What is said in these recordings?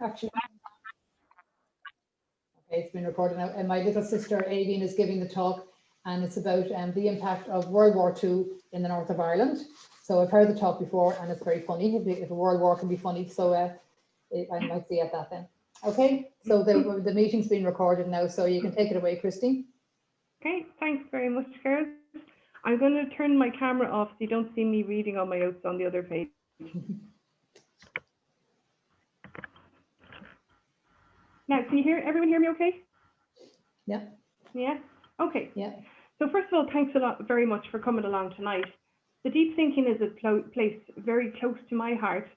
Actually, okay, it's been recorded now. And my little sister, Avian, is giving the talk, and it's about the impact of World War II in the north of Ireland. So I've heard the talk before, and it's very funny, if a world war can be funny. So I might see at that then. Okay, so the meeting's been recorded now, so you can take it away, Christine. Okay, thanks very much, girls. I'm going to turn my camera off so you don't see me reading all my notes on the other page. Now, can you hear everyone hear me okay? Yeah. Yeah? Okay. Yeah. So first of all, thanks a lot very much for coming along tonight. The deep thinking is a place very close to my heart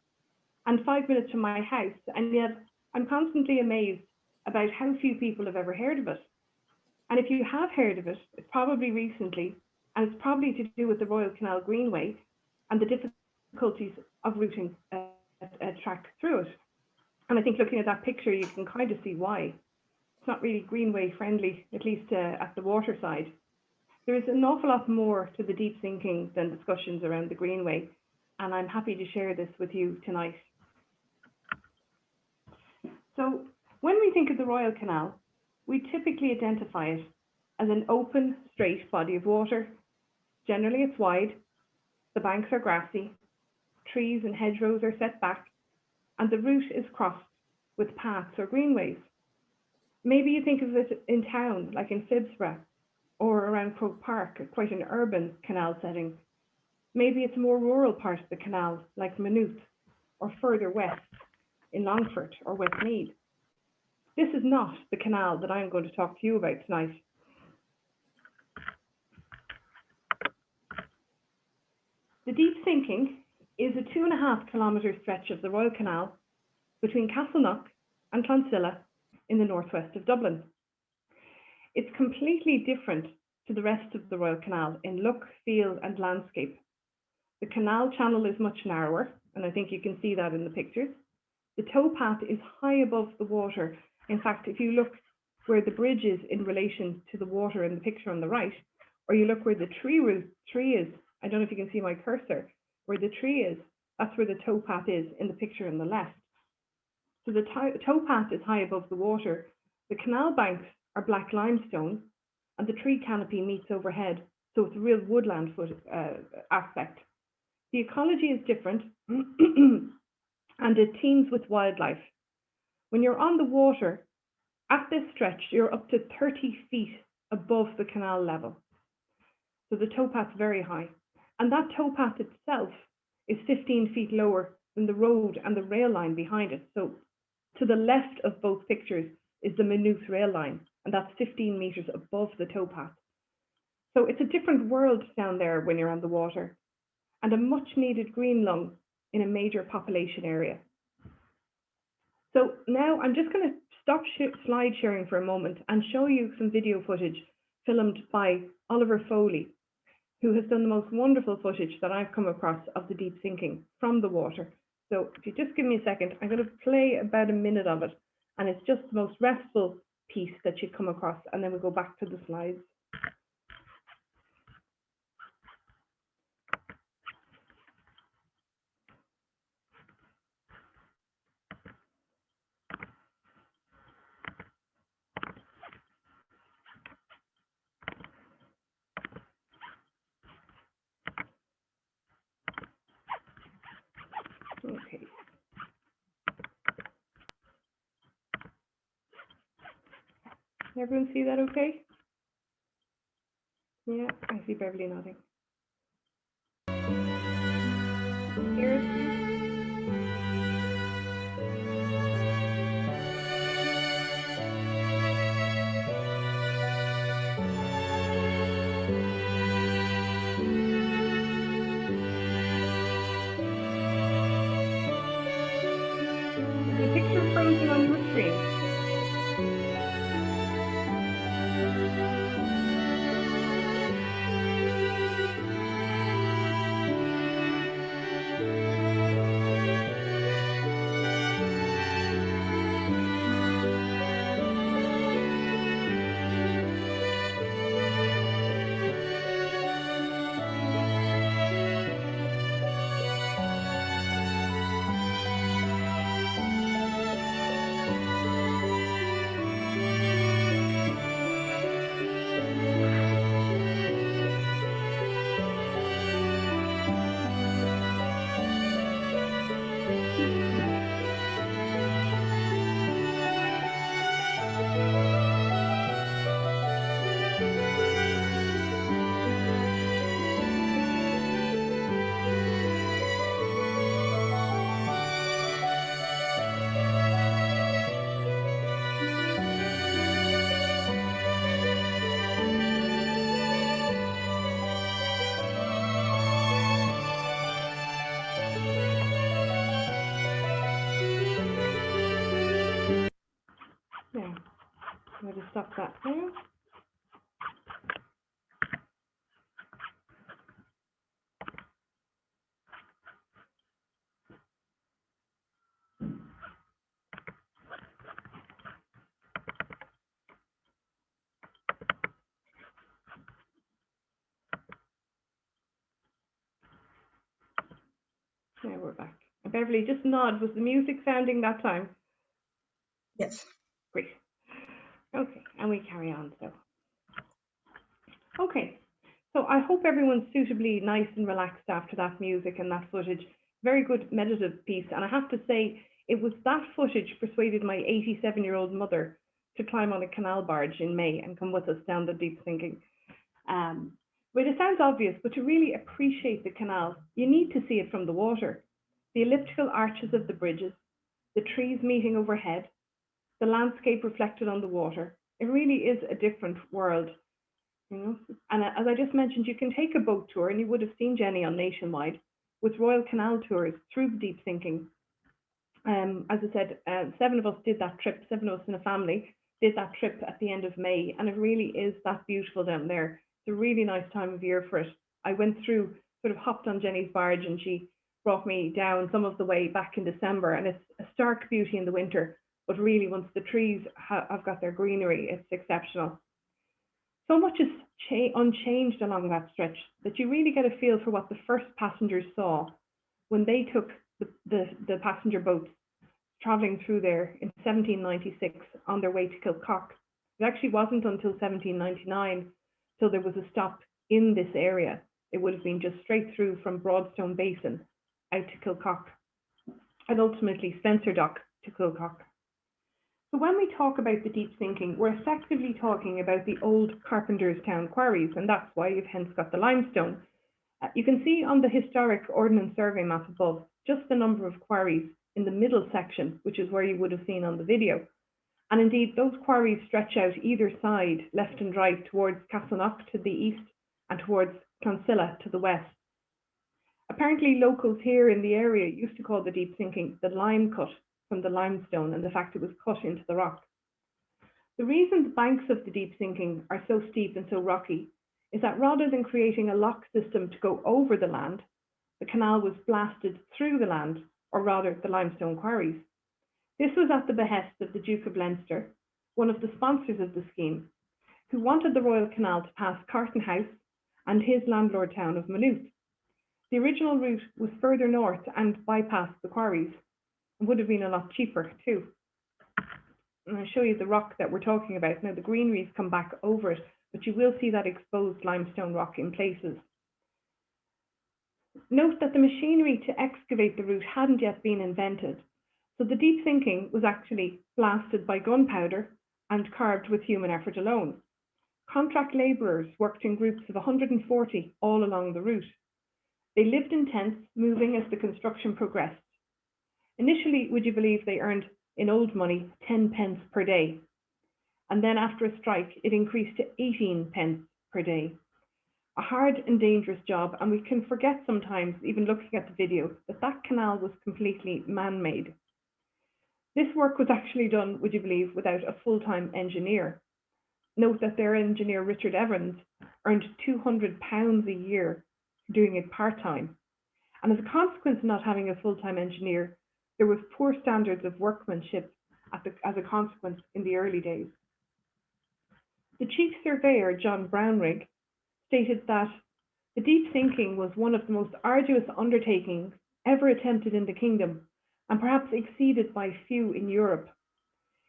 and 5 minutes from my house, and yet I'm constantly amazed about how few people have ever heard of it. And if you have heard of it, it's probably recently, and it's probably to do with the Royal Canal Greenway and the difficulties of routing a track through it. And I think looking at that picture, you can kind of see why. It's not really Greenway friendly, at least at the water side. There is an awful lot more to the deep thinking than discussions around the Greenway, and I'm happy to share this with you tonight. So, when we think of the Royal Canal, we typically identify it as an open, straight body of water. Generally, it's wide, the banks are grassy, trees and hedgerows are set back, and the route is crossed with paths or greenways. Maybe you think of it in town, like in Phibsborough, or around Croke Park, quite an urban canal setting. Maybe it's a more rural part of the canal, like Maynooth, or further west in Longford or Westmeath. This is not the canal that I'm going to talk to you about tonight. The Deep Sinking is a 2.5 kilometre stretch of the Royal Canal between Castleknock and Clonsilla in the northwest of Dublin. It's completely different to the rest of the Royal Canal in look, feel and landscape. The canal channel is much narrower, and I think you can see that in the pictures. The towpath is high above the water. In fact, if you look where the bridge is in relation to the water in the picture on the right, or you look where the tree is, I don't know if you can see my cursor, where the tree is, that's where the towpath is in the picture on the left. So the towpath is high above the water. The canal banks are black limestone, and the tree canopy meets overhead, so it's a real woodland aspect. The ecology is different, and it teems with wildlife. When you're on the water, at this stretch, you're up to 30 feet above the canal level. So the towpath's very high. And that towpath itself is 15 feet lower than the road and the rail line behind it. So to the left of both pictures is the Maynooth rail line, and that's 15 metres above the towpath. So it's a different world down there when you're on the water, and a much needed green lung in a major population area. So now I'm just going to stop slide sharing for a moment and show you some video footage filmed by Oliver Foley, who has done the most wonderful footage that I've come across of the deep sinking from the water. So if you just give me a second, I'm going to play about a minute of it, and it's just the most restful piece that you've come across, and then we'll go back to the slides. Okay. Everyone see that okay? Yeah, I see Beverly nodding. Here's the picture frozen on your screen. Now, I'm going to stop that now. Now we're back. Beverly, just nod. Was the music sounding that time? Yes. Great. Okay, and we carry on. So, okay. So I hope everyone's suitably nice and relaxed after that music and that footage. Very good meditative piece. And I have to say, it was that footage persuaded my 87-year-old mother to climb on a canal barge in May and come with us down the deep thinking. But it sounds obvious, but to really appreciate the canal, you need to see it from the water. The elliptical arches of the bridges, the trees meeting overhead, the landscape reflected on the water. It really is a different world, you know. And as I just mentioned, you can take a boat tour, and you would have seen Jenny on Nationwide with Royal Canal tours through the deep thinking. As I said, 7 of us did that trip, 7 of us in a family did that trip at the end of May, and it really is that beautiful down there. It's a really nice time of year for it. I went through, sort of hopped on Jenny's barge, and she brought me down some of the way back in December, and it's a stark beauty in the winter, but really once the trees have got their greenery, it's exceptional. So much is unchanged along that stretch that you really get a feel for what the first passengers saw when they took the passenger boats travelling through there in 1796 on their way to Kilcock. It actually wasn't until 1799 till there was a stop in this area. It would have been just straight through from Broadstone Basin out to Kilcock, and ultimately Spencer Dock to Kilcock. So when we talk about the deep sinking, we're effectively talking about the old Carpenterstown quarries, and that's why you've hence got the limestone. You can see on the historic Ordnance Survey map above just the number of quarries in the middle section, which is where you would have seen on the video. And indeed, those quarries stretch out either side, left and right, towards Castleknock to the east and towards Clonsilla to the west. Apparently, locals here in the area used to call the deep sinking the lime cut from the limestone and the fact it was cut into the rock. The reason the banks of the deep sinking are so steep and so rocky is that rather than creating a lock system to go over the land, the canal was blasted through the land, or rather the limestone quarries. This was at the behest of the Duke of Leinster, one of the sponsors of the scheme, who wanted the Royal Canal to pass Carton House and his landlord town of Maynooth. The original route was further north and bypassed the quarries, and would have been a lot cheaper too. And I'll show you the rock that we're talking about. Now the greeneries come back over it, but you will see that exposed limestone rock in places. Note that the machinery to excavate the route hadn't yet been invented, so the deep sinking was actually blasted by gunpowder and carved with human effort alone. Contract labourers worked in groups of 140 all along the route. They lived in tents, moving as the construction progressed. Initially, would you believe, they earned, in old money, 10 pence per day. And then after a strike, it increased to 18 pence per day. A hard and dangerous job, and we can forget sometimes, even looking at the video, that that canal was completely man-made. This work was actually done, would you believe, without a full-time engineer. Note that their engineer, Richard Evans, earned £200 a year for doing it part-time. And as a consequence of not having a full-time engineer, there was poor standards of workmanship as a consequence in the early days. The chief surveyor, John Brownrigg, stated that the deep sinking was one of the most arduous undertakings ever attempted in the kingdom, and perhaps exceeded by few in Europe,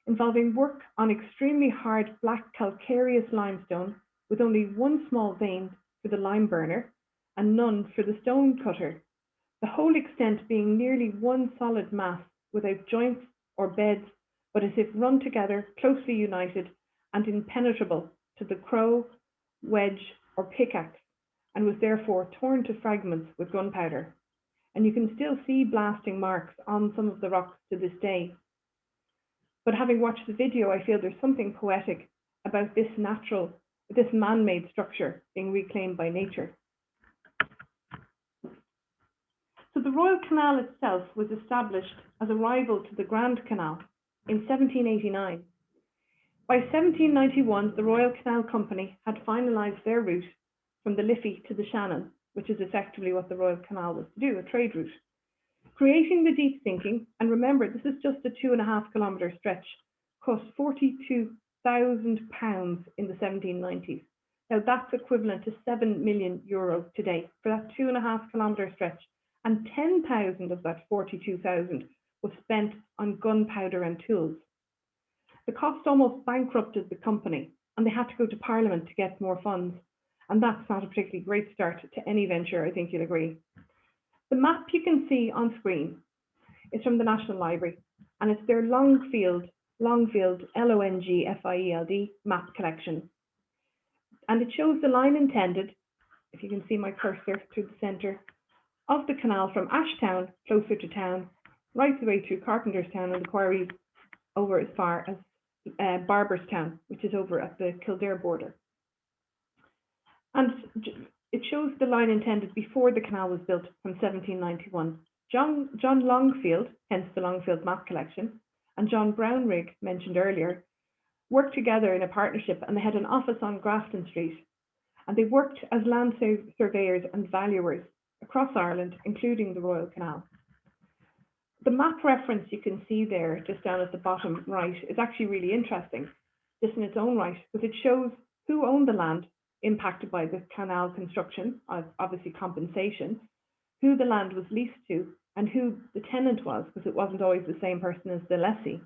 involving work on extremely hard black calcareous limestone with only one small vein for the lime burner and none for the stone cutter, the whole extent being nearly one solid mass without joints or beds, but as if run together, closely united and impenetrable to the crow, wedge or pickaxe, and was therefore torn to fragments with gunpowder. And you can still see blasting marks on some of the rocks to this day. But having watched the video, I feel there's something poetic about this man-made structure being reclaimed by nature. So the Royal Canal itself was established as a rival to the Grand Canal in 1789. By 1791, the Royal Canal Company had finalised their route from the Liffey to the Shannon, which is effectively what the Royal Canal was to do, a trade route. Creating the deep sinking, and remember, this is just a 2.5 kilometre stretch, cost £42,000 in the 1790s. Now that's equivalent to €7 million today for that 2.5 kilometre stretch, and 10,000 of that 42,000 was spent on gunpowder and tools. The cost almost bankrupted the company, and they had to go to Parliament to get more funds. And that's not a particularly great start to any venture, I think you'll agree. The map you can see on screen is from the National Library, and it's their Longfield, Longfield map collection. And it shows the line intended, if you can see my cursor through the centre, of the canal from Ashtown, closer to town, right the way through Carpenterstown and the quarry over as far as Barberstown, which is over at the Kildare border. And it shows the line intended before the canal was built from 1791. John Longfield, hence the Longfield map collection, and John Brownrigg, mentioned earlier, worked together in a partnership, and they had an office on Grafton Street. And they worked as land surveyors and valuers across Ireland, including the Royal Canal. The map reference you can see there, just down at the bottom right, is actually really interesting, just in its own right, because it shows who owned the land impacted by the canal construction, obviously compensation, who the land was leased to, and who the tenant was, because it wasn't always the same person as the lessee.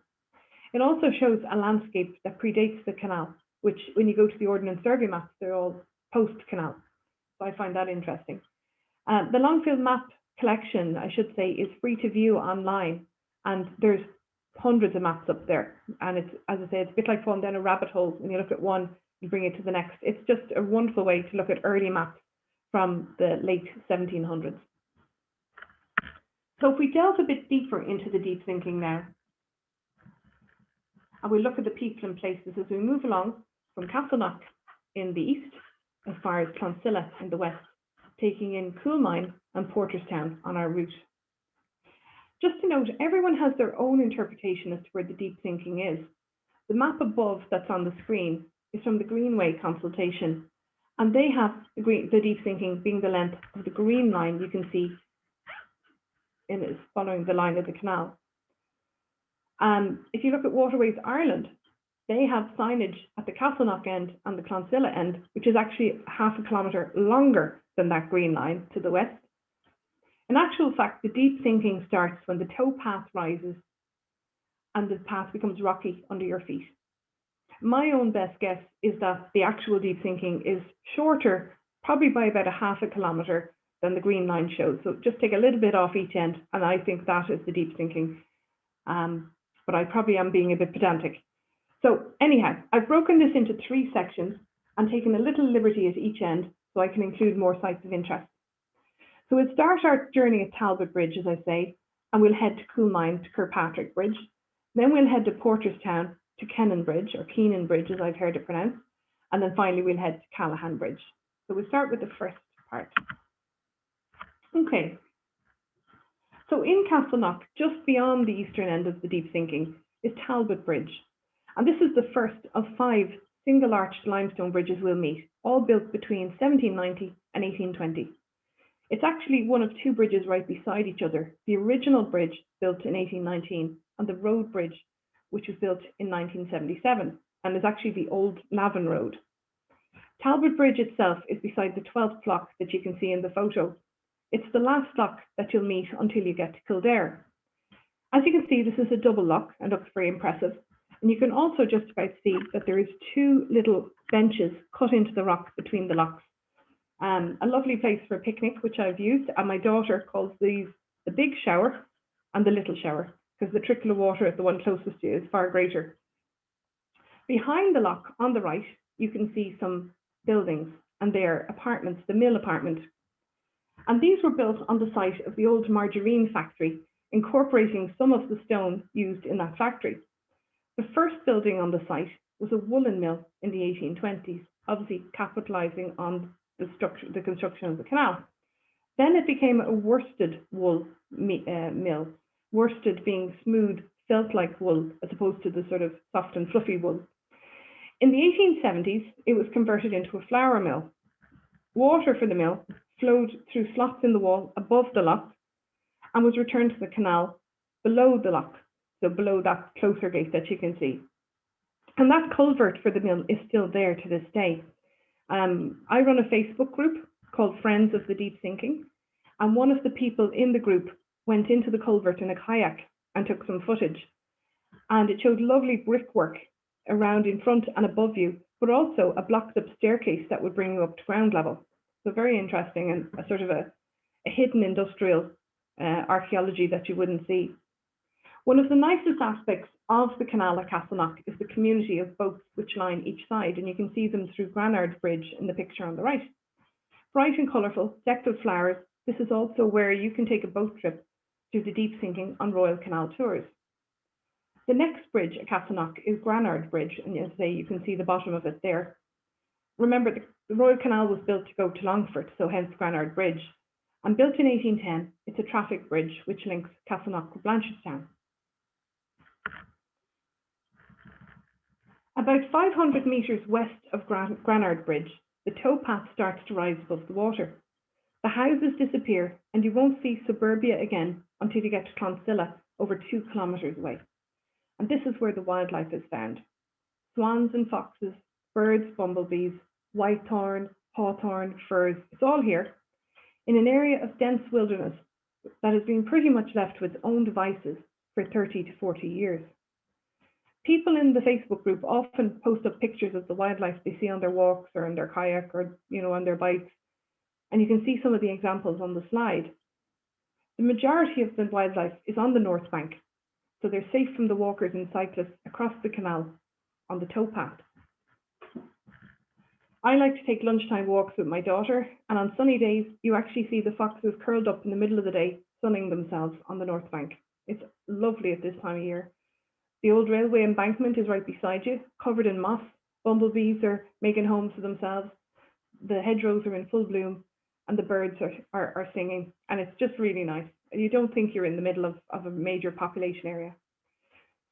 It also shows a landscape that predates the canal, which when you go to the Ordnance Survey maps, they're all post-canal. So I find that interesting. The Longfield map collection, I should say, is free to view online, and there's hundreds of maps up there. And it's, as I say, it's a bit like falling down a rabbit hole. When you look at one, you bring it to the next. It's just a wonderful way to look at early maps from the late 1700s. So if we delve a bit deeper into the deep thinking now, and we look at the people and places as we move along from Castleknock in the east, as far as Clonsilla in the west, taking in Coolmine and Porterstown on our route. Just to note, everyone has their own interpretation as to where the deep thinking is. The map above that's on the screen is from the Greenway consultation, and they have the deep thinking being the length of the green line you can see is following the line of the canal. If you look at Waterways Ireland, they have signage at the Castleknock end and the Clonsilla end, which is actually 0.5 kilometre longer than that green line to the west. In actual fact, the deep thinking starts when the towpath rises and the path becomes rocky under your feet. My own best guess is that the actual deep thinking is shorter, probably by about 0.5 kilometre than the green line shows. So just take a little bit off each end, and I think that is the deep thinking. But I probably am being a bit pedantic. So anyhow, I've broken this into 3 sections and taken a little liberty at each end so I can include more sites of interest. So we'll start our journey at Talbot Bridge, as I say, and we'll head to Coolmine to Kirkpatrick Bridge. Then we'll head to Porterstown to Kennan Bridge, or Keenan Bridge, as I've heard it pronounced. And then finally, we'll head to Callahan Bridge. So we'll start with the first part. Okay. So in Castleknock, just beyond the eastern end of the deep thinking, is Talbot Bridge. And this is the first of 5 single-arched limestone bridges we'll meet, all built between 1790 and 1820. It's actually one of 2 bridges right beside each other, the original bridge built in 1819 and the road bridge, which was built in 1977 and is actually the old Navan Road. Talbot Bridge itself is beside the 12th lock that you can see in the photo. It's the last lock that you'll meet until you get to Kildare. As you can see, this is a double lock and looks very impressive. And you can also just about see that there is 2 little benches cut into the rock between the locks. A lovely place for a picnic, which I've used, and my daughter calls these the big shower and the little shower, because the trickle of water at the one closest to you is far greater. Behind the lock on the right, you can see some buildings, and they are apartments, the mill apartment. And these were built on the site of the old margarine factory, incorporating some of the stone used in that factory. The first building on the site was a woolen mill in the 1820s, obviously capitalising on the construction of the canal. Then it became a worsted wool mill, worsted being smooth, felt-like wool, as opposed to the sort of soft and fluffy wool. In the 1870s, it was converted into a flour mill. Water for the mill flowed through slots in the wall above the lock and was returned to the canal below the lock, so below that closer gate that you can see. And that culvert for the mill is still there to this day. I run a Facebook group called Friends of the Deep Sinking, and one of the people in the group went into the culvert in a kayak and took some footage. And it showed lovely brickwork around in front and above you, but also a blocked up staircase that would bring you up to ground level. So very interesting, and a sort of a hidden industrial archaeology that you wouldn't see. One of the nicest aspects of the canal at Castleknock is the community of boats which line each side, and you can see them through Granard Bridge in the picture on the right. Bright and colourful, decked with flowers, this is also where you can take a boat trip through the deep sinking on Royal Canal tours. The next bridge at Castleknock is Granard Bridge, and as I say, you can see the bottom of it there. Remember, the Royal Canal was built to go to Longford, so hence Granard Bridge. And built in 1810, it's a traffic bridge which links Castleknock with Blanchardstown. About 500 metres west of Granard Bridge, the towpath starts to rise above the water. The houses disappear, and you won't see suburbia again until you get to Clonsilla, over 2 kilometres away. And this is where the wildlife is found. Swans and foxes, birds, bumblebees, whitethorn, hawthorn, furze, it's all here, in an area of dense wilderness that has been pretty much left to its own devices for 30 to 40 years. People in the Facebook group often post up pictures of the wildlife they see on their walks or in their kayak or, on their bikes. And you can see some of the examples on the slide. The majority of the wildlife is on the north bank, so they're safe from the walkers and cyclists across the canal on the towpath. I like to take lunchtime walks with my daughter, and on sunny days, you actually see the foxes curled up in the middle of the day, sunning themselves on the north bank. It's lovely at this time of year. The old railway embankment is right beside you, covered in moss. Bumblebees are making homes for themselves. The hedgerows are in full bloom, and the birds are singing, and it's just really nice. You don't think you're in the middle of a major population area.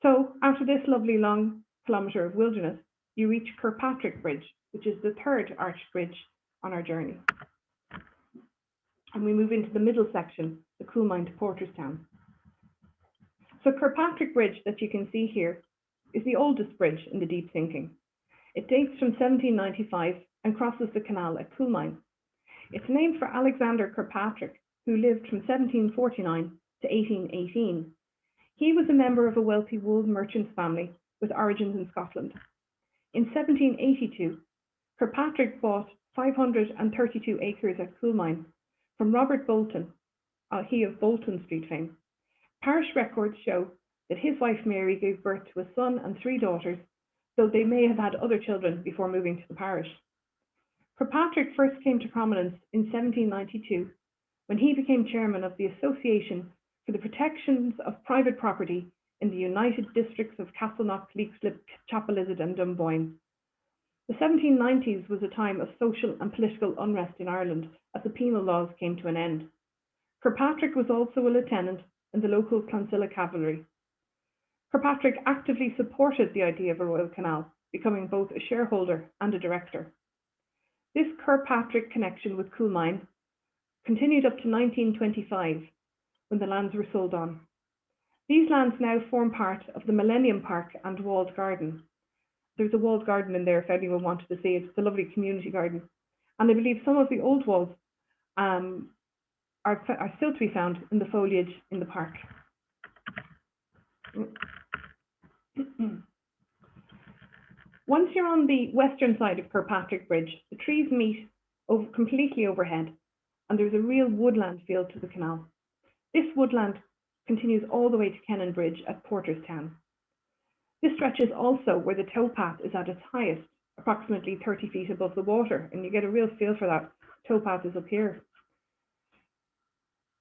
So after this lovely long kilometre of wilderness, you reach Kirkpatrick Bridge, which is the third arched bridge on our journey. And we move into the middle section, the Coolmine to Porterstown. So Kirkpatrick Bridge that you can see here is the oldest bridge in the deep sinking. It dates from 1795 and crosses the canal at Coolmine. It's named for Alexander Kirkpatrick, who lived from 1749 to 1818. He was a member of a wealthy wool merchant's family with origins in Scotland. In 1782, Kirkpatrick bought 532 acres at Coolmine from Robert Bolton, he of Bolton Street fame. Parish records show that his wife Mary gave birth to a son and 3 daughters, though they may have had other children before moving to the parish. Kirkpatrick first came to prominence in 1792 when he became chairman of the Association for the Protections of Private Property in the United Districts of Castleknock, Leixlip, Chapelizod and Dunboyne. The 1790s was a time of social and political unrest in Ireland as the penal laws came to an end. Kirkpatrick was also a lieutenant in the local Clonsilla Cavalry. Kirkpatrick actively supported the idea of a Royal Canal, becoming both a shareholder and a director. This Kirkpatrick connection with Coolmine continued up to 1925 when the lands were sold on. These lands now form part of the Millennium Park and walled garden. There's a walled garden in there if anyone wanted to see it. It's a lovely community garden. And I believe some of the old walls are still to be found in the foliage in the park. Once you're on the western side of Kirkpatrick Bridge, the trees meet completely overhead, and there's a real woodland feel to the canal. This woodland continues all the way to Kennan Bridge at Porterstown. This stretch is also where the towpath is at its highest, approximately 30 feet above the water, and you get a real feel for that. Towpath is up here.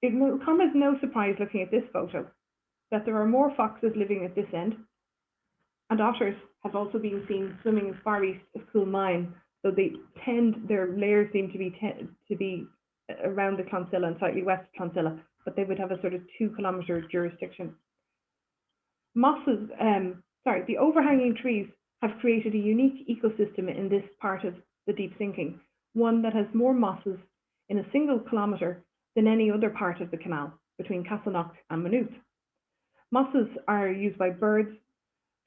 It will come as no surprise looking at this photo that there are more foxes living at this end, and otters have also been seen swimming as far east as Coolmine, though their lairs seem to be around the Clonsilla and slightly west of Clonsilla, but they would have a sort of 2 kilometre jurisdiction. The overhanging trees have created a unique ecosystem in this part of the deep sinking, one that has more mosses in a single kilometre than any other part of the canal between Castleknock and Maynooth. Mosses are used by birds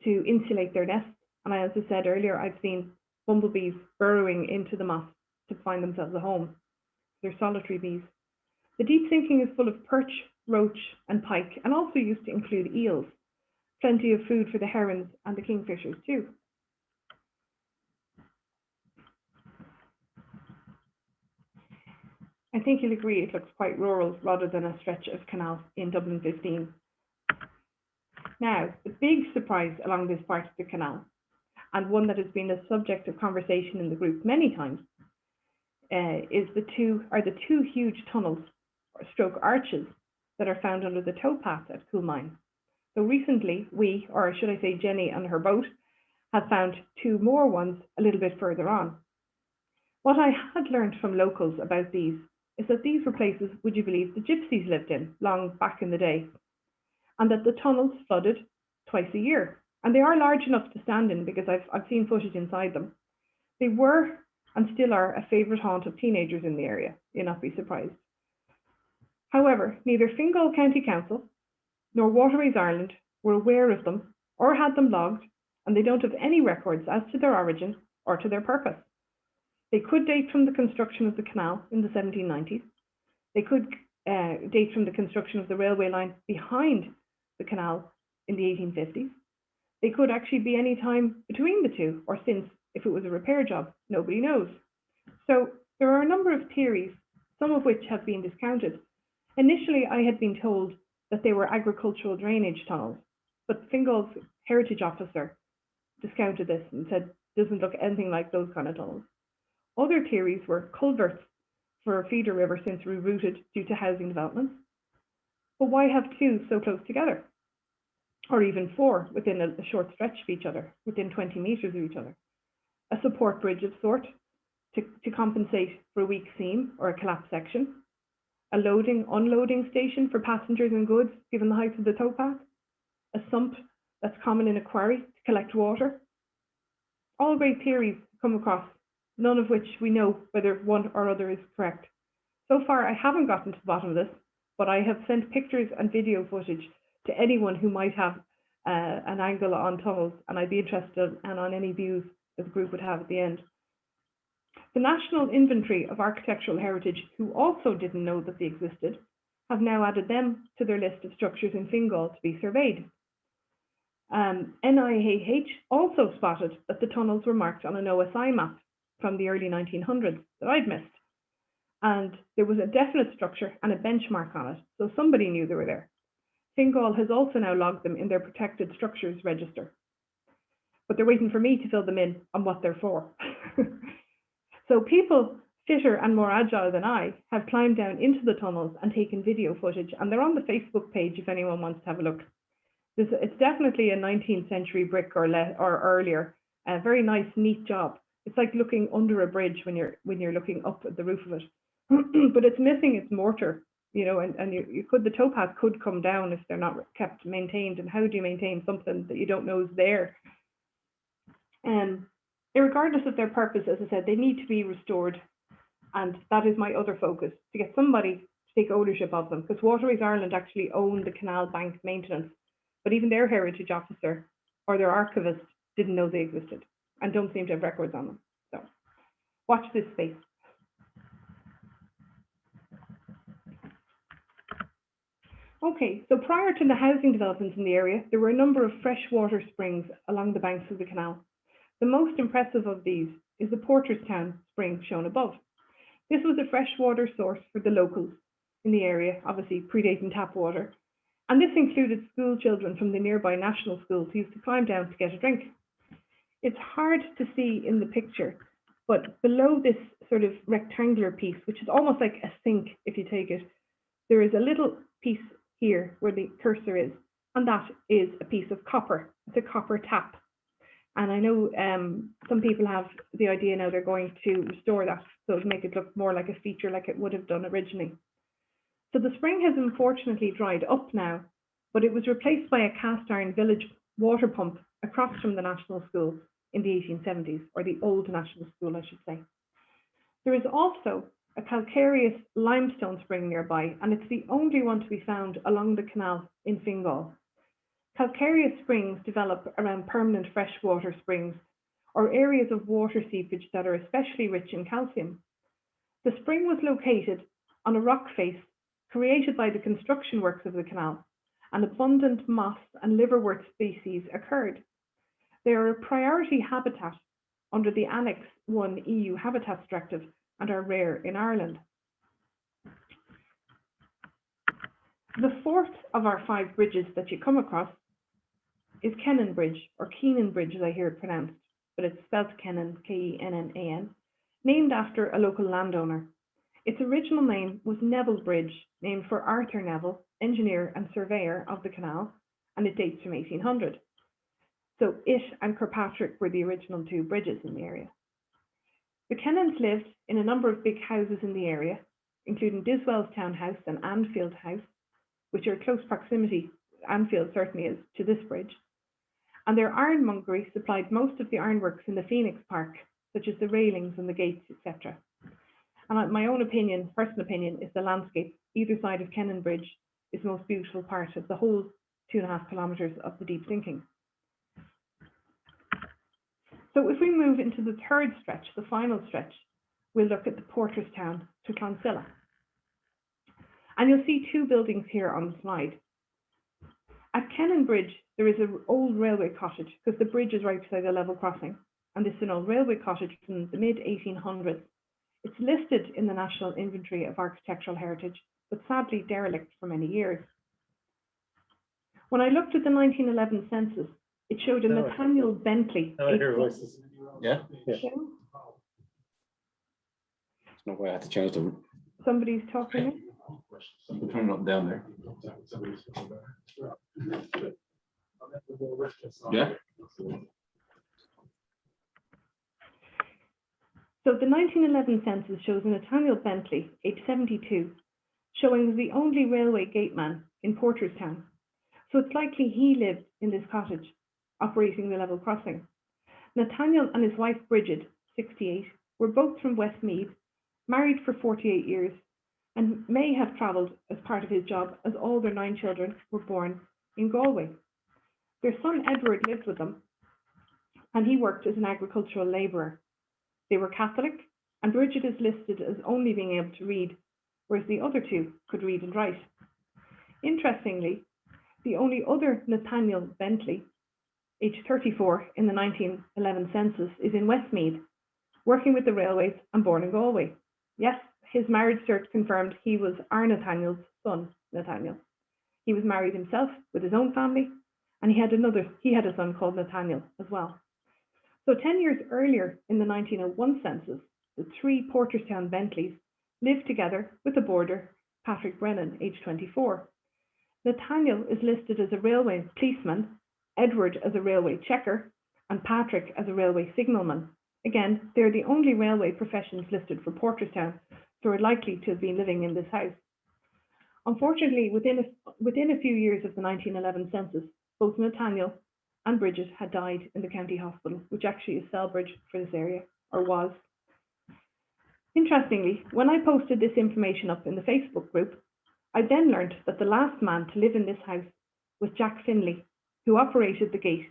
to insulate their nests, and as I said earlier, I've seen bumblebees burrowing into the moss to find themselves a home. They're solitary bees. The deep sinking is full of perch, roach and pike, and also used to include eels. Plenty of food for the herons and the kingfishers too. I think you'll agree it looks quite rural rather than a stretch of canal in Dublin 15. Now, the big surprise along this part of the canal, and one that has been a subject of conversation in the group many times, is the two huge tunnels, or stroke arches, that are found under the towpath at Coolmine. So recently, we, or should I say Jenny and her boat, have found two more ones a little bit further on. What I had learned from locals about these is that these were places, would you believe, the gypsies lived in long back in the day, and that the tunnels flooded twice a year. And they are large enough to stand in because I've seen footage inside them. They were and still are a favourite haunt of teenagers in the area, you'll not be surprised. However, neither Fingal County Council nor Waterways Ireland were aware of them or had them logged, and they don't have any records as to their origin or to their purpose. They could date from the construction of the canal in the 1790s. They could date from the construction of the railway line behind the canal in the 1850s. They could actually be any time between the two, or since, if it was a repair job, nobody knows. So there are a number of theories, some of which have been discounted. Initially, I had been told that they were agricultural drainage tunnels, but Fingal's heritage officer discounted this and said, doesn't look anything like those kind of tunnels. Other theories were culverts for a feeder river since rerouted due to housing developments. But why have two so close together? Or even four within a short stretch of each other, within 20 metres of each other? A support bridge of sort to compensate for a weak seam or a collapsed section. A loading, unloading station for passengers and goods, given the height of the towpath. A sump that's common in a quarry to collect water. All great theories come across, none of which we know whether one or other is correct. So far, I haven't gotten to the bottom of this, but I have sent pictures and video footage to anyone who might have an angle on tunnels, and I'd be interested and on any views that the group would have at the end. The National Inventory of Architectural Heritage, who also didn't know that they existed, have now added them to their list of structures in Fingal to be surveyed. NIAH also spotted that the tunnels were marked on an OSI map from the early 1900s that I'd missed. And there was a definite structure and a benchmark on it, so somebody knew they were there. Fingal has also now logged them in their protected structures register. But they're waiting for me to fill them in on what they're for. So people fitter and more agile than I have climbed down into the tunnels and taken video footage, and they're on the Facebook page if anyone wants to have a look. It's definitely a 19th century brick or earlier. A very nice, neat job. It's like looking under a bridge when you're looking up at the roof of it. But it's missing its mortar, you know, and the towpath could come down if they're not kept maintained. And how do you maintain something that you don't know is there? Irregardless of their purpose, as I said, they need to be restored. And that is my other focus, to get somebody to take ownership of them, because Waterways Ireland actually own the canal bank maintenance, but even their heritage officer or their archivist didn't know they existed and don't seem to have records on them. So watch this space. Okay, so prior to the housing developments in the area, there were a number of freshwater springs along the banks of the canal. The most impressive of these is the Porterstown spring shown above. This was a freshwater source for the locals in the area, obviously predating tap water, and this included school children from the nearby national schools who used to climb down to get a drink. It's hard to see in the picture, but below this sort of rectangular piece, which is almost like a sink if you take it, there is a little piece here where the cursor is, and that is a piece of copper. It's a copper tap. And I know some people have the idea now they're going to restore that, so to make it look more like a feature like it would have done originally. So the spring has unfortunately dried up now, but it was replaced by a cast iron village water pump across from the national schools. in the 1870s, or the old National School, I should say. There is also a calcareous limestone spring nearby, and it's the only one to be found along the canal in Fingal. Calcareous springs develop around permanent freshwater springs or areas of water seepage that are especially rich in calcium. The spring was located on a rock face created by the construction works of the canal, and abundant moss and liverwort species occurred. They are a priority habitat under the Annex I EU Habitats Directive and are rare in Ireland. The fourth of our 5 bridges that you come across is Kennan Bridge, or Keenan Bridge as I hear it pronounced, but it's spelled Kennan, Kennan, named after a local landowner. Its original name was Neville Bridge, named for Arthur Neville, engineer and surveyor of the canal, and it dates from 1800. So it and Kirkpatrick were the original 2 bridges in the area. The Kennans lived in a number of big houses in the area, including Diswell's Townhouse and Anfield House, which are close proximity, Anfield certainly is, to this bridge. And their ironmongery supplied most of the ironworks in the Phoenix Park, such as the railings and the gates, etc. And my own opinion, personal opinion, is the landscape either side of Kennan Bridge is the most beautiful part of the whole 2.5 kilometres of the deep sinking. So if we move into the third stretch, the final stretch, we'll look at the Porterstown to Clonsilla. And you'll see 2 buildings here on the slide. At Kennan Bridge, there is an old railway cottage because the bridge is right beside a level crossing. And this is an old railway cottage from the mid-1800s. It's listed in the National Inventory of Architectural Heritage, but sadly derelict for many years. When I looked at the 1911 census, it showed a Nathaniel Bentley. I hear voices. Yeah? Yeah. Show. There's no way I have to change them. Somebody's talking. I'm turning it up down there. Yeah? So the 1911 census shows a Nathaniel Bentley, age 72, showing as the only railway gateman in Porterstown. So it's likely he lived in this cottage, operating the level crossing. Nathaniel and his wife Bridget, 68, were both from Westmeath, married for 48 years, and may have travelled as part of his job as all their 9 children were born in Galway. Their son Edward lived with them, and he worked as an agricultural labourer. They were Catholic, and Bridget is listed as only being able to read, whereas the other 2 could read and write. Interestingly, the only other Nathaniel Bentley, age 34 in the 1911 census, is in Westmeath, working with the railways and born in Galway. Yes, his marriage cert confirmed he was our Nathaniel's son, Nathaniel. He was married himself with his own family, and he had a son called Nathaniel as well. So 10 years earlier in the 1901 census, the 3 Porterstown Bentleys lived together with the boarder, Patrick Brennan, age 24. Nathaniel is listed as a railway policeman, Edward as a railway checker, and Patrick as a railway signalman. Again, they're the only railway professions listed for Porterstown, so are likely to have been living in this house. Unfortunately, within a few years of the 1911 census, both Nathaniel and Bridget had died in the county hospital, which actually is Selbridge for this area, or was. Interestingly, when I posted this information up in the Facebook group, I then learned that the last man to live in this house was Jack Finlay, who operated the gate.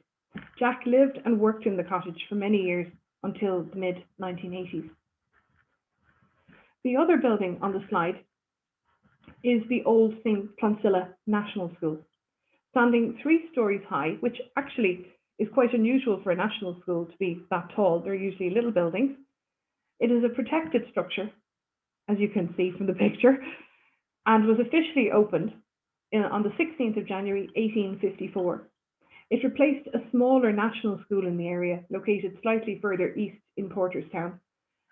Jack lived and worked in the cottage for many years until the mid-1980s. The other building on the slide is the old St. Clonsilla National School, standing 3 stories high, which actually is quite unusual for a national school to be that tall. They're usually little buildings. It is a protected structure, as you can see from the picture, and was officially opened on the 16th of January 1854. It replaced a smaller national school in the area, located slightly further east in Porterstown,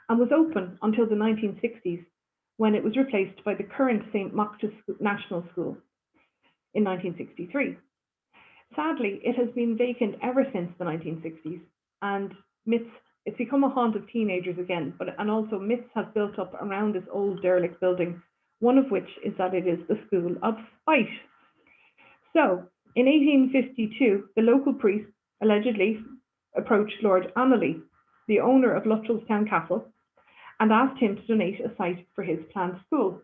and was open until the 1960s, when it was replaced by the current St. Moctus National School in 1963. Sadly, it has been vacant ever since the 1960s, and it's become a haunt of teenagers again, and also myths have built up around this old derelict building, one of which is that it is the School of Spite. So, in 1852, the local priest allegedly approached Lord Annally, the owner of Luttrellstown Castle, and asked him to donate a site for his planned school.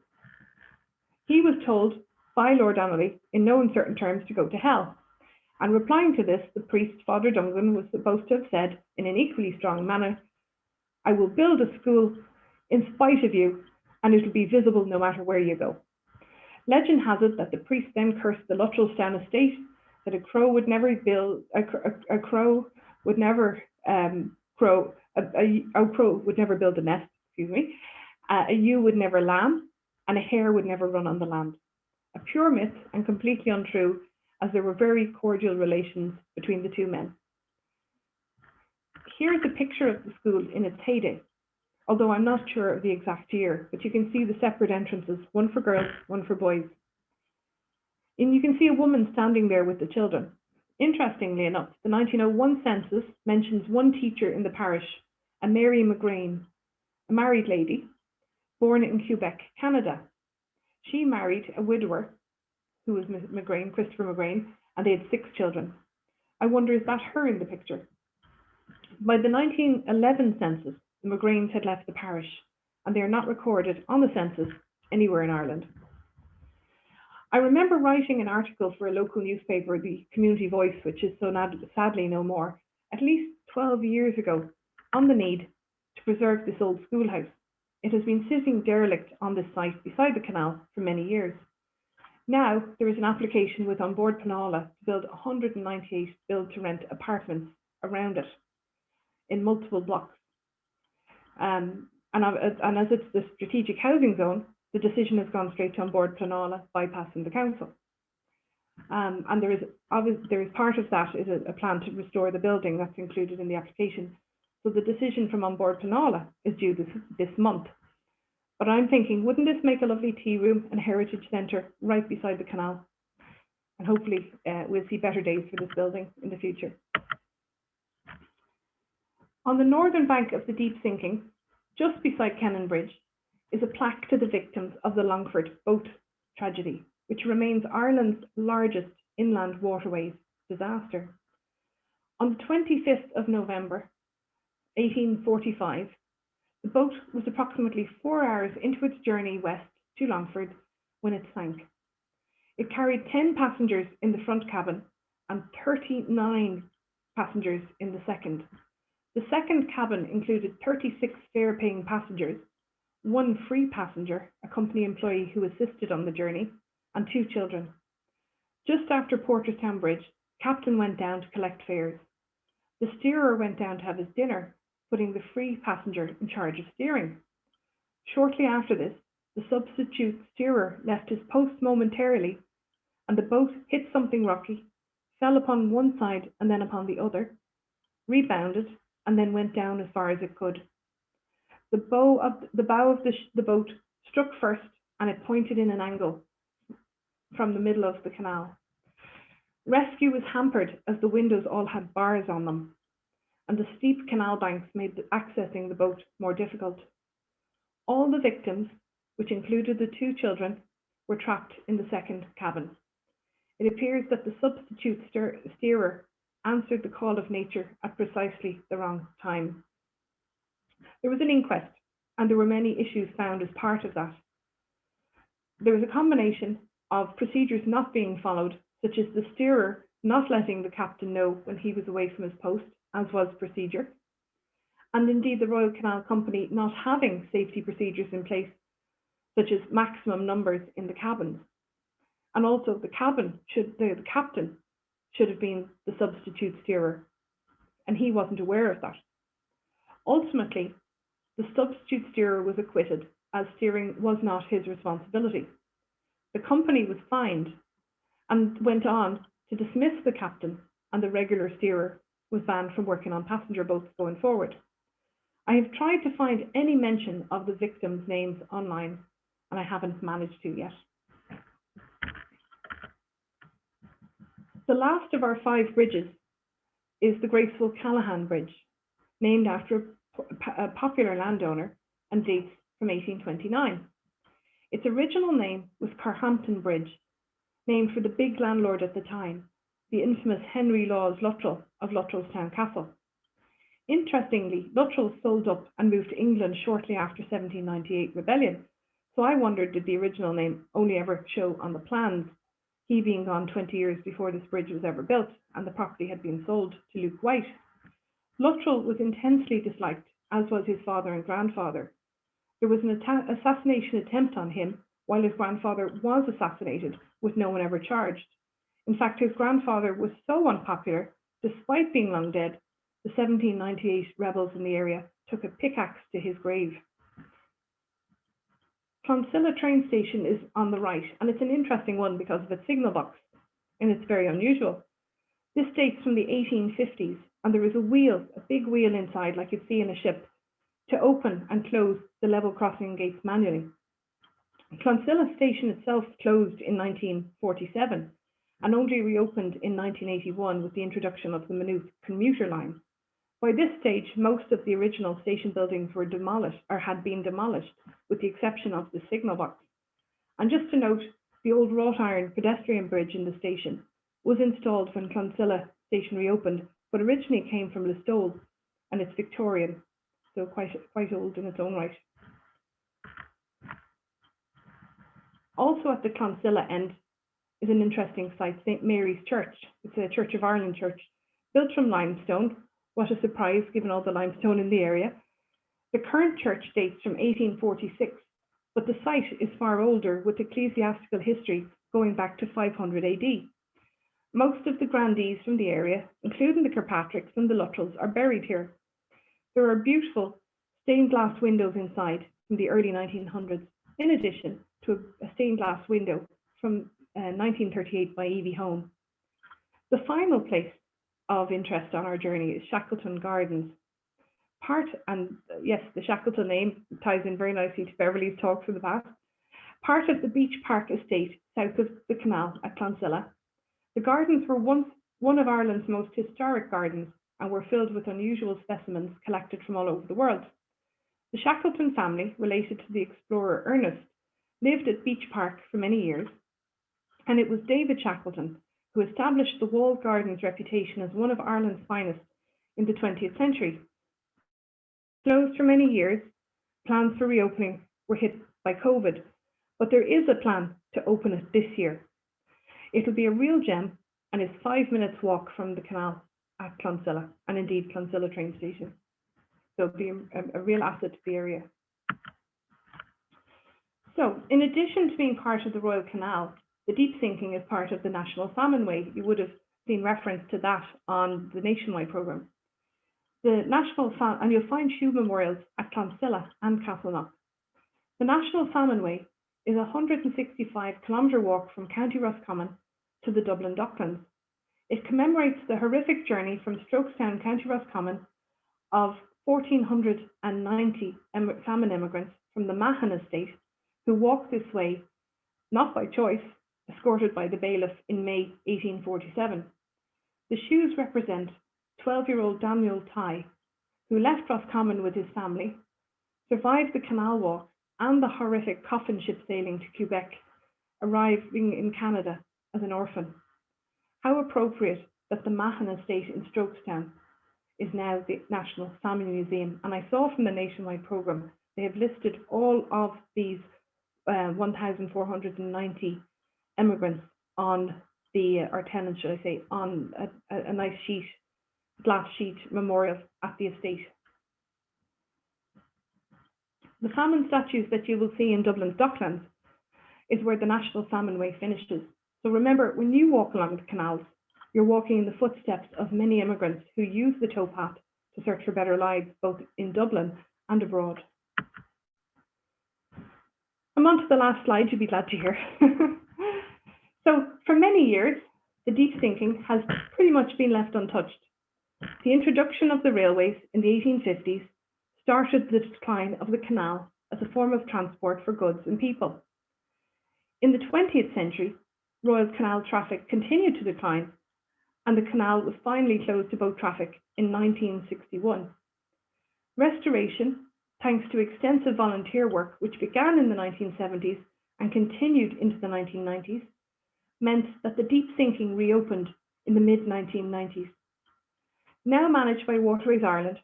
He was told by Lord Annally, in no uncertain terms, to go to hell. And replying to this, the priest, Father Dungan, was supposed to have said in an equally strong manner, "I will build a school in spite of you, and it will be visible no matter where you go." Legend has it that the priest then cursed the Luttrellstown estate, that a crow would never build, a crow would never would never build a nest, a ewe would never lamb, and a hare would never run on the land. A pure myth and completely untrue, as there were very cordial relations between the two men. Here's a picture of the school in its heyday, although I'm not sure of the exact year, but you can see the separate entrances, one for girls, one for boys. And you can see a woman standing there with the children. Interestingly enough, the 1901 census mentions one teacher in the parish, a Mary McGrain, a married lady, born in Quebec, Canada. She married a widower, who was McGrain, Christopher McGrain, and they had 6 children. I wonder, is that her in the picture? By the 1911 census, the McGrains had left the parish, and they are not recorded on the census anywhere in Ireland. I remember writing an article for a local newspaper, the Community Voice, which is so sadly no more, at least 12 years ago, on the need to preserve this old schoolhouse. It has been sitting derelict on this site beside the canal for many years. Now there is an application with On Board Penala to build 198 build-to-rent apartments around it in multiple blocks. And as it's the strategic housing zone, the decision has gone straight to On Board Penala, bypassing the council. And there is part of that is a plan to restore the building that's included in the application. So the decision from On Board Penala is due this month. But I'm thinking, wouldn't this make a lovely tea room and heritage centre right beside the canal? And hopefully we'll see better days for this building in the future. On the northern bank of the deep sinking, just beside Kennan Bridge, is a plaque to the victims of the Longford boat tragedy, which remains Ireland's largest inland waterways disaster. On the 25th of November, 1845, the boat was approximately 4 hours into its journey west to Longford when it sank. It carried 10 passengers in the front cabin and 39 passengers in the second. The second cabin included 36 fare-paying passengers, 1 free passenger, a company employee who assisted on the journey, and 2 children. Just after Porterstown Bridge, Captain went down to collect fares. The steerer went down to have his dinner, putting the free passenger in charge of steering. Shortly after this, the substitute steerer left his post momentarily, and the boat hit something rocky, fell upon one side and then upon the other, rebounded, and then went down as far as it could. The bow of the boat struck first, and it pointed in an angle from the middle of the canal. Rescue was hampered as the windows all had bars on them, and the steep canal banks made accessing the boat more difficult. All the victims, which included the 2 children, were trapped in the second cabin. It appears that the substitute steerer answered the call of nature at precisely the wrong time. There was an inquest, and there were many issues found as part of that. There was a combination of procedures not being followed, such as the steerer not letting the captain know when he was away from his post, as was procedure, and indeed the Royal Canal Company not having safety procedures in place, such as maximum numbers in the cabins. And also the captain should have been the substitute steerer, and he wasn't aware of that. Ultimately, the substitute steerer was acquitted, as steering was not his responsibility. The company was fined and went on to dismiss the captain, and the regular steerer was banned from working on passenger boats going forward. I have tried to find any mention of the victims' names online, and I haven't managed to yet. The last of our 5 bridges is the graceful Callahan Bridge, named after a popular landowner and dates from 1829. Its original name was Carhampton Bridge, named for the big landlord at the time, the infamous Henry Laws Luttrell of Luttrellstown Castle, Interestingly, Luttrell sold up and moved to England shortly after 1798 rebellion. So I wondered, did the original name only ever show on the plans, he being gone 20 years before this bridge was ever built and the property had been sold to Luke White. Luttrell was intensely disliked, as was his father and grandfather. There was an assassination attempt on him while his grandfather was assassinated, with no one ever charged. In fact, his grandfather was so unpopular, despite being long dead, the 1798 rebels in the area took a pickaxe to his grave. Clonsilla train station is on the right, and it's an interesting one because of its signal box, and it's very unusual. This dates from the 1850s, and there is a big wheel inside, like you'd see in a ship, to open and close the level crossing gates manually. Clonsilla station itself closed in 1947 and only reopened in 1981 with the introduction of the Maynooth commuter line. By this stage, most of the original station buildings were demolished or had been demolished, with the exception of the signal box. And just to note, the old wrought iron pedestrian bridge in the station was installed when Clonsilla station reopened, but originally came from Listowel, and it's Victorian, so quite old in its own right. Also at the Clonsilla end is an interesting site, St. Mary's Church. It's a Church of Ireland church, built from limestone. What a surprise, given all the limestone in the area. The current church dates from 1846, but the site is far older, with ecclesiastical history going back to 500 AD. Most of the grandees from the area, including the Kirkpatricks and the Luttrells, are buried here. There are beautiful stained glass windows inside from the early 1900s, in addition to a stained glass window from 1938 by Evie Home. The final place of interest on our journey is Shackleton Gardens. The Shackleton name ties in very nicely to Beverly's talks in the past. Part of the Beach Park estate south of the canal at Clonsilla. The gardens were once one of Ireland's most historic gardens and were filled with unusual specimens collected from all over the world. The Shackleton family, related to the explorer Ernest, lived at Beach Park for many years, and it was David Shackleton who established the walled gardens' reputation as one of Ireland's finest in the 20th century. Closed for many years, plans for reopening were hit by COVID, but there is a plan to open it this year. It'll be a real gem and is 5 minutes walk from the canal at Clonsilla, and indeed Clonsilla train station. So it'll be a real asset to the area. So in addition to being part of the Royal Canal, the deep sinking is part of the National Salmon Way. You would have seen reference to that on the nationwide programme. And you'll find shoe memorials at Clonsilla and Castleknock. The National Salmon Way is a 165-kilometre walk from County Roscommon to the Dublin Docklands. It commemorates the horrific journey from Strokestown, County Roscommon, of 1,490 salmon immigrants from the Mahon estate who walked this way, not by choice, escorted by the bailiff in May 1847. The shoes represent 12-year-old Daniel Tighe, who left Roscommon with his family, survived the canal walk and the horrific coffin ship sailing to Quebec, arriving in Canada as an orphan. How appropriate that the Mahon estate in Strokestown is now the National Salmon Museum. And I saw from the nationwide programme, they have listed all of these 1,490 immigrants on or tenants, should I say, on a nice glass sheet memorial at the estate. The salmon statues that you will see in Dublin's Docklands is where the National Salmon Way finishes. So remember, when you walk along the canals, you're walking in the footsteps of many immigrants who use the towpath to search for better lives, both in Dublin and abroad. I'm on to the last slide, you'll be glad to hear. So for many years, the deep sinking has pretty much been left untouched. The introduction of the railways in the 1850s started the decline of the canal as a form of transport for goods and people. In the 20th century, Royal Canal traffic continued to decline, and the canal was finally closed to boat traffic in 1961. Restoration, thanks to extensive volunteer work which began in the 1970s and continued into the 1990s, meant that the deep sinking reopened in the mid-1990s. Now managed by Waterways Ireland,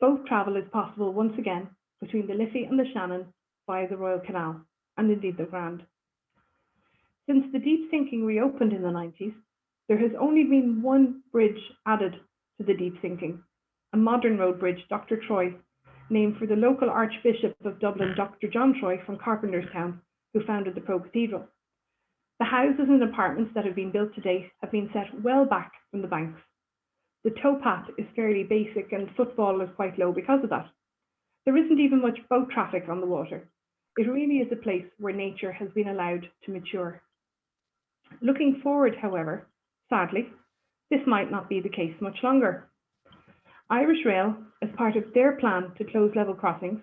boat travel is possible once again between the Liffey and the Shannon via the Royal Canal, and indeed the Grand. Since the deep sinking reopened in the 90s, there has only been one bridge added to the deep sinking, a modern road bridge, Dr. Troy, named for the local Archbishop of Dublin, Dr. John Troy from Carpenterstown, who founded the Pro Cathedral. The houses and apartments that have been built to date have been set well back from the banks. The towpath is fairly basic and footfall is quite low because of that. There isn't even much boat traffic on the water. It really is a place where nature has been allowed to mature. Looking forward, however, sadly, this might not be the case much longer. Irish Rail, as part of their plan to close level crossings,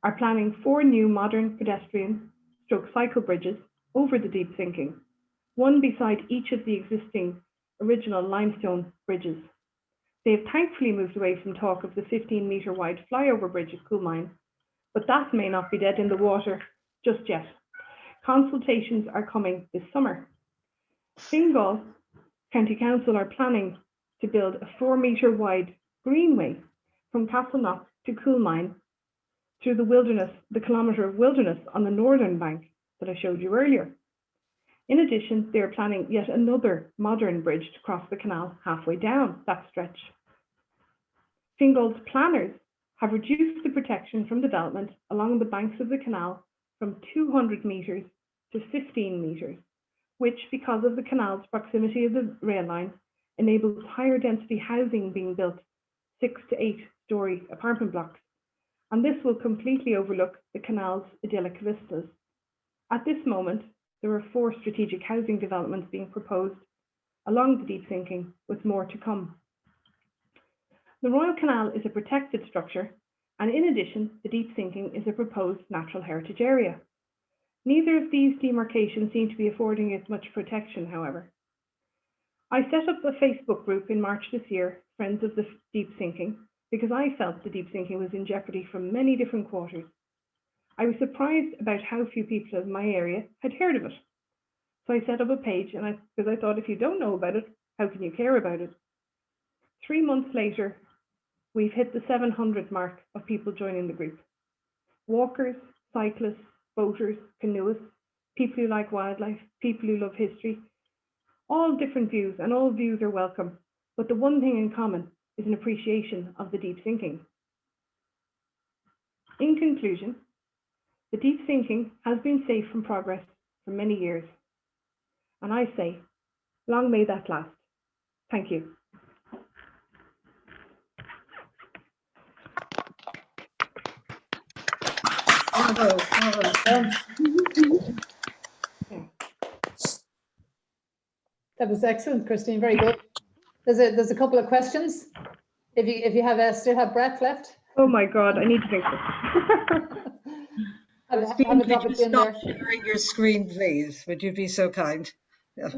are planning 4 new modern pedestrian/cycle bridges over the deep sinking, one beside each of the existing original limestone bridges. They have thankfully moved away from talk of the 15-metre wide flyover bridge at Coolmine, but that may not be dead in the water just yet. Consultations are coming this summer. Fingal County Council are planning to build a 4-metre wide greenway from Castleknock to Coolmine through the kilometre of wilderness on the northern bank that I showed you earlier. In addition, they are planning yet another modern bridge to cross the canal halfway down that stretch. Fingal's planners have reduced the protection from development along the banks of the canal from 200 metres to 15 metres, which, because of the canal's proximity of the rail line, enables higher density housing being built, 6 to 8-storey apartment blocks, and this will completely overlook the canal's idyllic vistas. At this moment, there are 4 strategic housing developments being proposed along the deep sinking, with more to come. The Royal Canal is a protected structure, and in addition, the deep sinking is a proposed natural heritage area. Neither of these demarcations seem to be affording it much protection, however. I set up a Facebook group in March this year, Friends of the Deep Sinking, because I felt the deep sinking was in jeopardy from many different quarters. I was surprised about how few people in my area had heard of it. So I set up a page, because I thought, if you don't know about it, how can you care about it? 3 months later, we've hit the 700 mark of people joining the group. Walkers, cyclists, boaters, canoeists, people who like wildlife, people who love history, all different views, and all views are welcome. But the one thing in common is an appreciation of the deep sinking. In conclusion, the deep sinking has been safe from progress for many years. And I say, long may that last. Thank you. Bravo, bravo. That was excellent, Christine. Very good. There's a couple of questions. If you still have breath left. Oh my God, I need to think Could you stop sharing your screen, please? Would you be so kind? Yeah.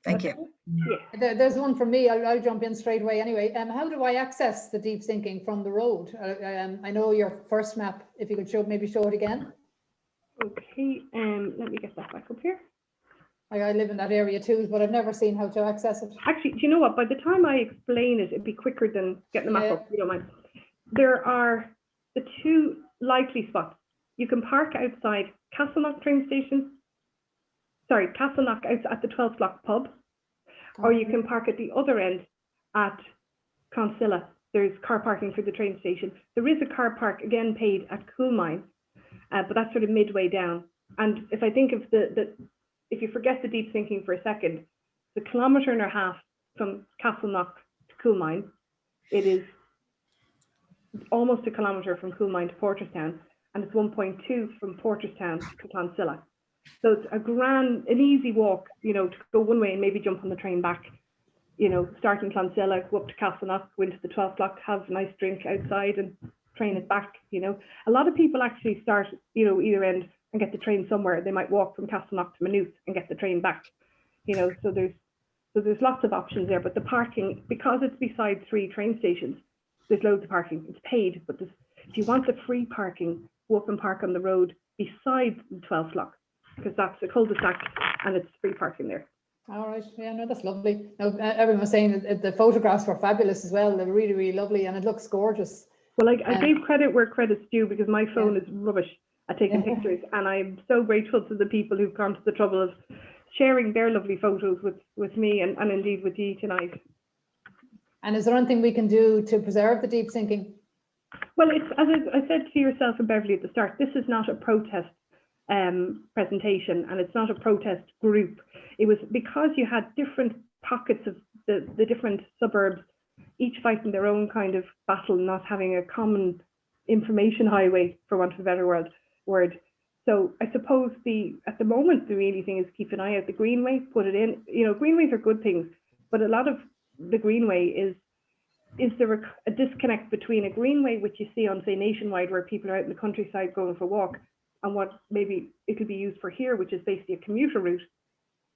Thank you. Yeah. There's one from me. I'll jump in straight away anyway. How do I access the deep sinking from the road? I know your first map, if you could maybe show it again. Okay, let me get that back up here. I live in that area too, but I've never seen how to access it. Actually, do you know what? By the time I explain it, it'd be quicker than getting the map up, if you don't mind. There are the 2 likely spots. You can park outside Castleknock train station. Sorry, Castleknock out at the 12 o'clock pub. Or you can park at the other end at Clonsilla. There's car parking for the train station. There is a car park, again paid, at Coolmine, but that's sort of midway down. And if I think of if you forget the deep sinking for a second, the 1.5 kilometres from Castleknock to Coolmine, it is almost 1 kilometre from Coolmine to Porterstown, and it's 1.2 from Porterstown to Clonsilla. So it's an easy walk, to go one way and maybe jump on the train back, start in Clonsilla, go up to Castleknock, go into the 12 o'clock, have a nice drink outside and train it back, A lot of people actually start, either end and get the train somewhere. They might walk from Castleknock to Maynooth and get the train back, so there's lots of options there. But the parking, because it's beside 3 train stations, there's loads of parking. It's paid, but if you want the free parking, go up and park on the road beside the 12 o'clock, because that's a cul-de-sac and it's free parking there. All right, yeah, no, that's lovely. Now, everyone was saying that the photographs were fabulous as well. They're really, really lovely, and it looks gorgeous. Well, I gave credit where credit's due, because my phone is rubbish at taking pictures, and I'm so grateful to the people who've gone to the trouble of sharing their lovely photos with me and indeed with you tonight. And is there anything we can do to preserve the deep sinking? Well, it's, as I said to yourself and Beverly at the start, this is not a protest presentation, and it's not a protest group. It was because you had different pockets of the different suburbs, each fighting their own kind of battle, not having a common information highway, for want of a better word. So I suppose at the moment, the really thing is keep an eye out the greenway, put it in. You know, greenways are good things, but a lot of the greenway is there a disconnect between a greenway, which you see on, say, Nationwide, where people are out in the countryside going for a walk, and what maybe it could be used for here, which is basically a commuter route.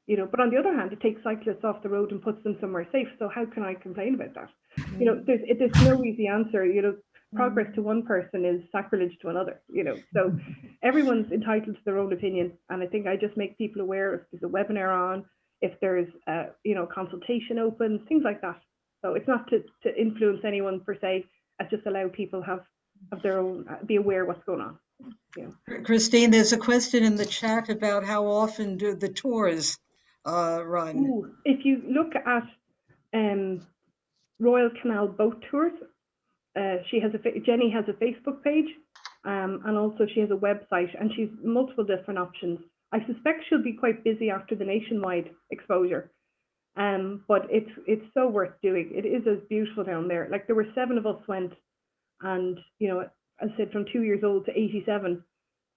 You know, but on the other hand, it takes cyclists off the road and puts them somewhere safe. So how can I complain about that? You know, there's no easy answer. You know, progress to one person is sacrilege to another. You know, so everyone's entitled to their own opinion, and I think I just make people aware if there's a webinar on, if there's you know, consultation open, things like that. So it's not to influence anyone per se, it's just allow people have their own, be aware what's going on. Yeah. Christine, there's a question in the chat about how often do the tours run? Ooh, if you look at Royal Canal boat tours, Jenny has a Facebook page, and also she has a website, and she's multiple different options. I suspect she'll be quite busy after the Nationwide exposure. But it's so worth doing. It is as beautiful down there. Like, there were 7 of us went, and you know, as I said, from 2 years old to 87,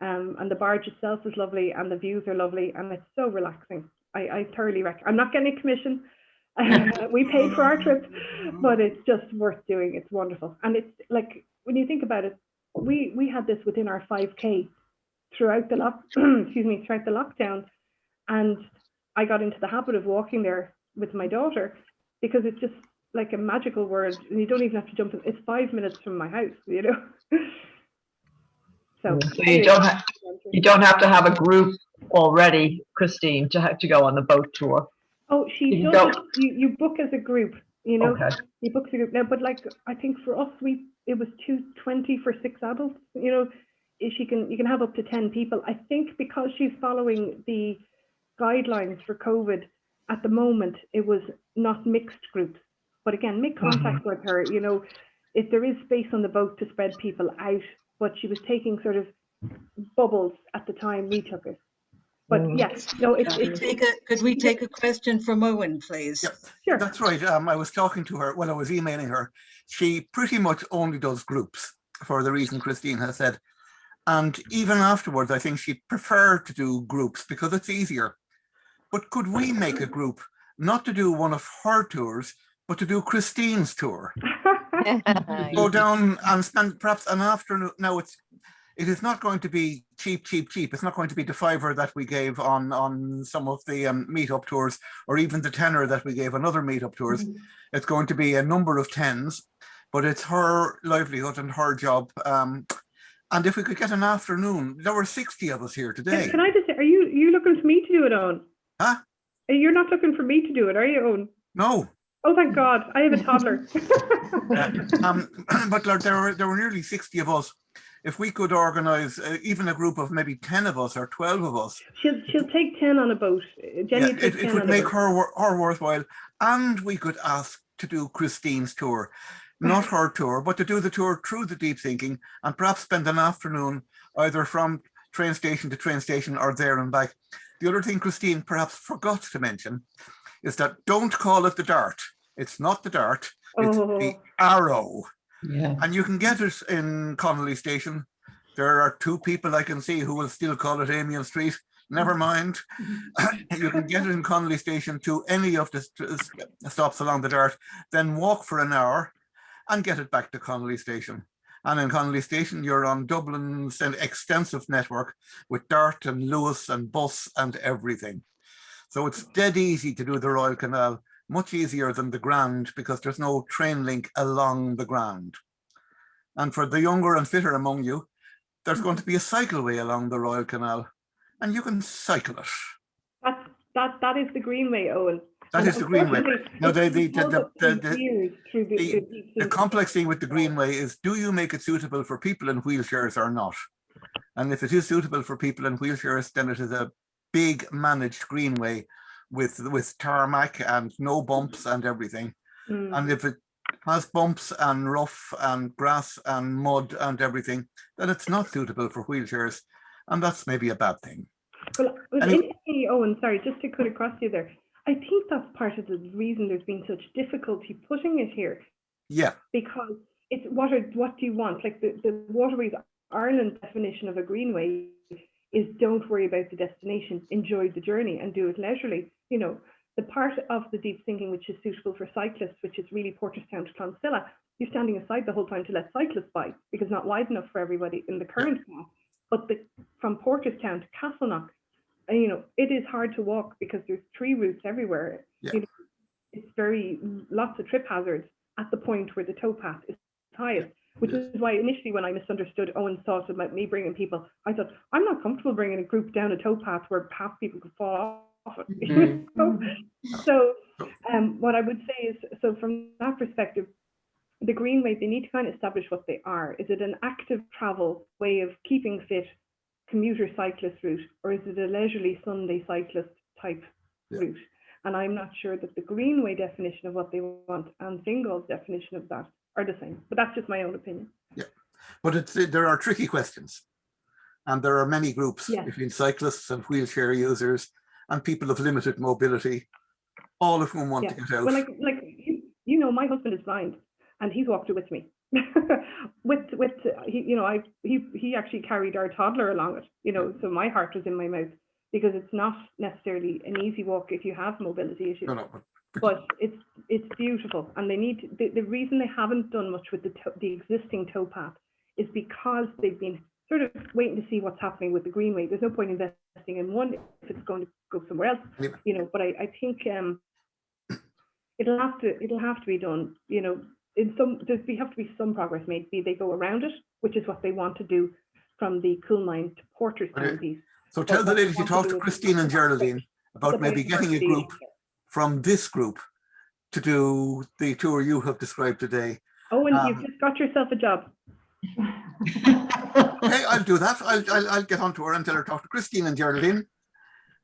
and the barge itself is lovely, and the views are lovely, and it's so relaxing. I thoroughly recommend. I'm not getting a commission. We paid for our trip, but it's just worth doing. It's wonderful, and it's like, when you think about it, we had this within our 5K throughout the throughout the lockdown, and I got into the habit of walking there with my daughter, because it's just like a magical world, and you don't even have to jump in. It's 5 minutes from my house, you know. So you don't have to have a group already, Christine, to go on the boat tour. Oh, she does. You book as a group, you know. Okay. You book as a group now, but like, I think for us, it was $220 for 6 adults. You know, you can have up to 10 people. I think because she's following the guidelines for COVID at the moment, it was not mixed groups. But again, make contact with her. You know, if there is space on the boat to spread people out, but she was taking sort of bubbles at the time we took it. But yes, no, could we take a question from Owen, please? Yep. Sure. That's right. I was talking to her when I was emailing her. She pretty much only does groups, for the reason Christine has said. And even afterwards, I think she'd prefer to do groups because it's easier. But could we make a group, not to do one of her tours, but to do Christine's tour? Go down and spend perhaps an afternoon. Now, it is not going to be cheap. It's not going to be the $5 that we gave on some of the meetup tours, or even the $10 that we gave on other meetup tours. It's going to be a number of tens, but it's her livelihood and her job. And if we could get an afternoon, there were 60 of us here today. Can I just say, are you looking for me to do it, Owen? Huh? You're not looking for me to do it, are you, Owen? No. Oh, thank God. I have a toddler. But there were nearly 60 of us. If we could organise even a group of maybe 10 of us or 12 of us. She'll take 10 on a boat. Jenny, yeah, it would make her worthwhile. And we could ask to do Christine's tour. Not her tour, but to do the tour through the deep sinking, and perhaps spend an afternoon either from train station to train station or there and back. The other thing Christine perhaps forgot to mention is that don't call it the Dart. It's not the Dart, it's the Arrow. Yeah. And you can get it in Connolly Station. There are 2 people I can see who will still call it Amiens Street. Never mind. You can get it in Connolly Station to any of the stops along the Dart, then walk for an hour and get it back to Connolly Station. And in Connolly Station, you're on Dublin's extensive network with Dart and Lewis and bus and everything. So it's dead easy to do the Royal Canal, much easier than the Grand, because there's no train link along the Grand. And for the younger and fitter among you, there's going to be a cycleway along the Royal Canal, and you can cycle it. that is the Greenway, Owen. That is the Greenway. No, the complex thing with the Greenway is, do you make it suitable for people in wheelchairs or not? And if it is suitable for people in wheelchairs, then it is a big managed Greenway with tarmac and no bumps and everything. And if it has bumps and rough and grass and mud and everything, then it's not suitable for wheelchairs. And that's maybe a bad thing. Well, Anyway. Owen, sorry, just to cut across you there. I think that's part of the reason there's been such difficulty putting it here. Yeah. Because it's what do you want? Like the Waterways Ireland definition of a greenway is don't worry about the destination, enjoy the journey and do it leisurely. You know, the part of the deep thinking which is suitable for cyclists, which is really Porterstown to Clonsilla, you're standing aside the whole time to let cyclists by because not wide enough for everybody in the current path. But from Porterstown to Castleknock, you know, it is hard to walk because there's tree roots everywhere. Yeah. You know, it's lots of trip hazards at the point where the towpath is highest, which is why initially when I misunderstood Owen's thought about me bringing people, I thought, I'm not comfortable bringing a group down a towpath where half people could fall off it. So what I would say is, so from that perspective, the Greenway, they need to kind of establish what they are. Is it an active travel way of keeping fit, commuter cyclist route, or is it a leisurely Sunday cyclist type route? And I'm not sure that the Greenway definition of what they want and Fingal's definition of that are the same, but that's just my own opinion. Yeah, but there are tricky questions, and there are many groups between cyclists and wheelchair users and people of limited mobility, all of whom want to get out. Well, like you know, my husband is blind, and he's walked it with me. He actually carried our toddler along it, you know, so my heart was in my mouth because it's not necessarily an easy walk if you have mobility issues. No, but it's beautiful, and they need the reason they haven't done much with the existing towpath is because they've been sort of waiting to see what's happening with the Greenway. There's no point investing in one if it's going to go somewhere else, you know. But I think it'll have to be done, you know. There have to be some progress made. They go around it, which is what they want to do from the Coolmine to Porterstown piece. So tell the ladies you talk to Christine and Geraldine about maybe getting a group from this group to do the tour you have described today. Oh, and you've just got yourself a job. Okay, I'll do that. I'll get on to her and tell her to talk to Christine and Geraldine.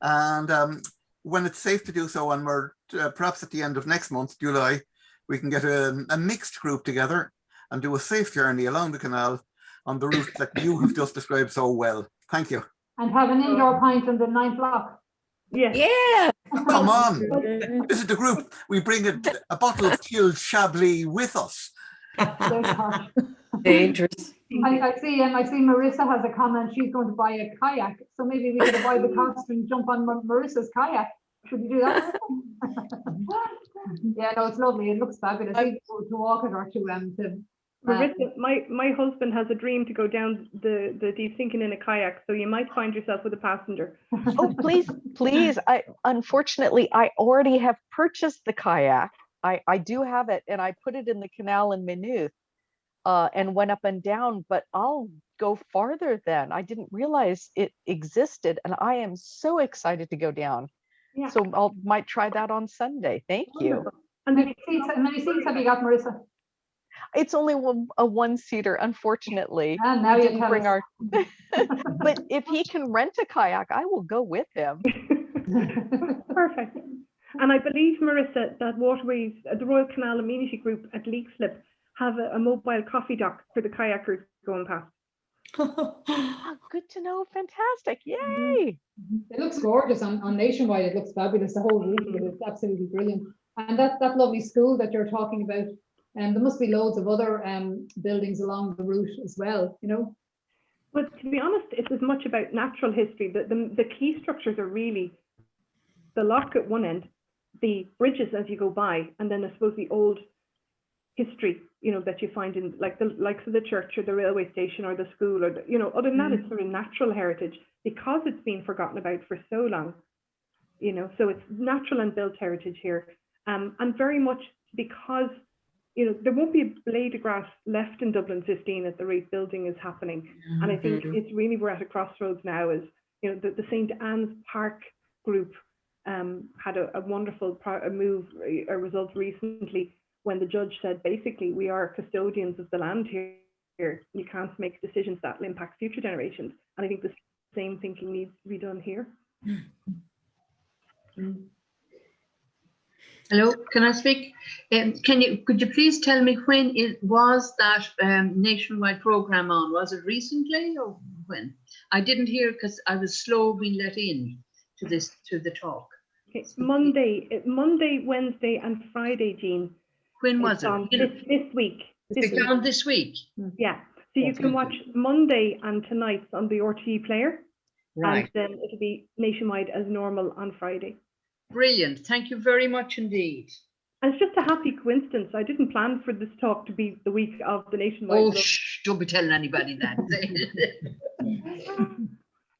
And when it's safe to do so, and we're perhaps at the end of next month, July, we can get a mixed group together and do a safe journey along the canal on the route that you have just described so well. Thank you. And have an indoor pint on the 9th block. Yeah. Come on. This is the group. We bring a bottle of chilled Chablis with us. Dangerous. I see Marissa has a comment. She's going to buy a kayak. So maybe we could buy the cost and jump on Marissa's kayak. Should we do that? Yeah, no, it's lovely. It looks fabulous. Either to walk it or to Marissa, my husband has a dream to go down the deep thinking in a kayak, so you might find yourself with a passenger. Oh, please. Unfortunately, I already have purchased the kayak. I do have it, and I put it in the canal in Maynooth and went up and down, but I'll go farther then. I didn't realize it existed, and I am so excited to go down. Yeah. So I might try that on Sunday. Thank you. And how many seats have you got, Marissa? It's only a one-seater, unfortunately. And now you can bring our. But if he can rent a kayak, I will go with him. Perfect. And I believe, Marissa, that Waterways, the Royal Canal Amenity Group at Leakslip have a mobile coffee dock for the kayakers going past. Oh, good to know. Fantastic. Yay. It looks gorgeous on Nationwide. It looks fabulous. The whole route of it is absolutely brilliant. And that lovely school that you're talking about, there must be loads of other buildings along the route as well, you know. But to be honest, it's as much about natural history. The key structures are really the lock at one end, the bridges as you go by, and then I suppose the old history, you know, that you find in like the likes of the church or the railway station or the school, or you know, other than that, it's sort of natural heritage because it's been forgotten about for so long, you know. So it's natural and built heritage here, and very much because, you know, there won't be a blade of grass left in Dublin 15 as the rate building is happening. And I think it's really, we're at a crossroads now, is, you know, the St. Anne's Park group had a wonderful result recently when the judge said, basically, we are custodians of the land here. You can't make decisions that will impact future generations. And I think the same thinking needs to be done here. Hello, can I speak? Could you please tell me when it was that nationwide program on? Was it recently or when? I didn't hear because I was slow being let in to the talk. Okay, Monday, Wednesday, and Friday, Jean. When was it? This week. It's on this week. Yeah. So you can watch Monday and tonight's on the RTE player. Right. And then it'll be nationwide as normal on Friday. Brilliant. Thank you very much indeed. And it's just a happy coincidence. I didn't plan for this talk to be the week of the nationwide. Oh, shh, don't be telling anybody that.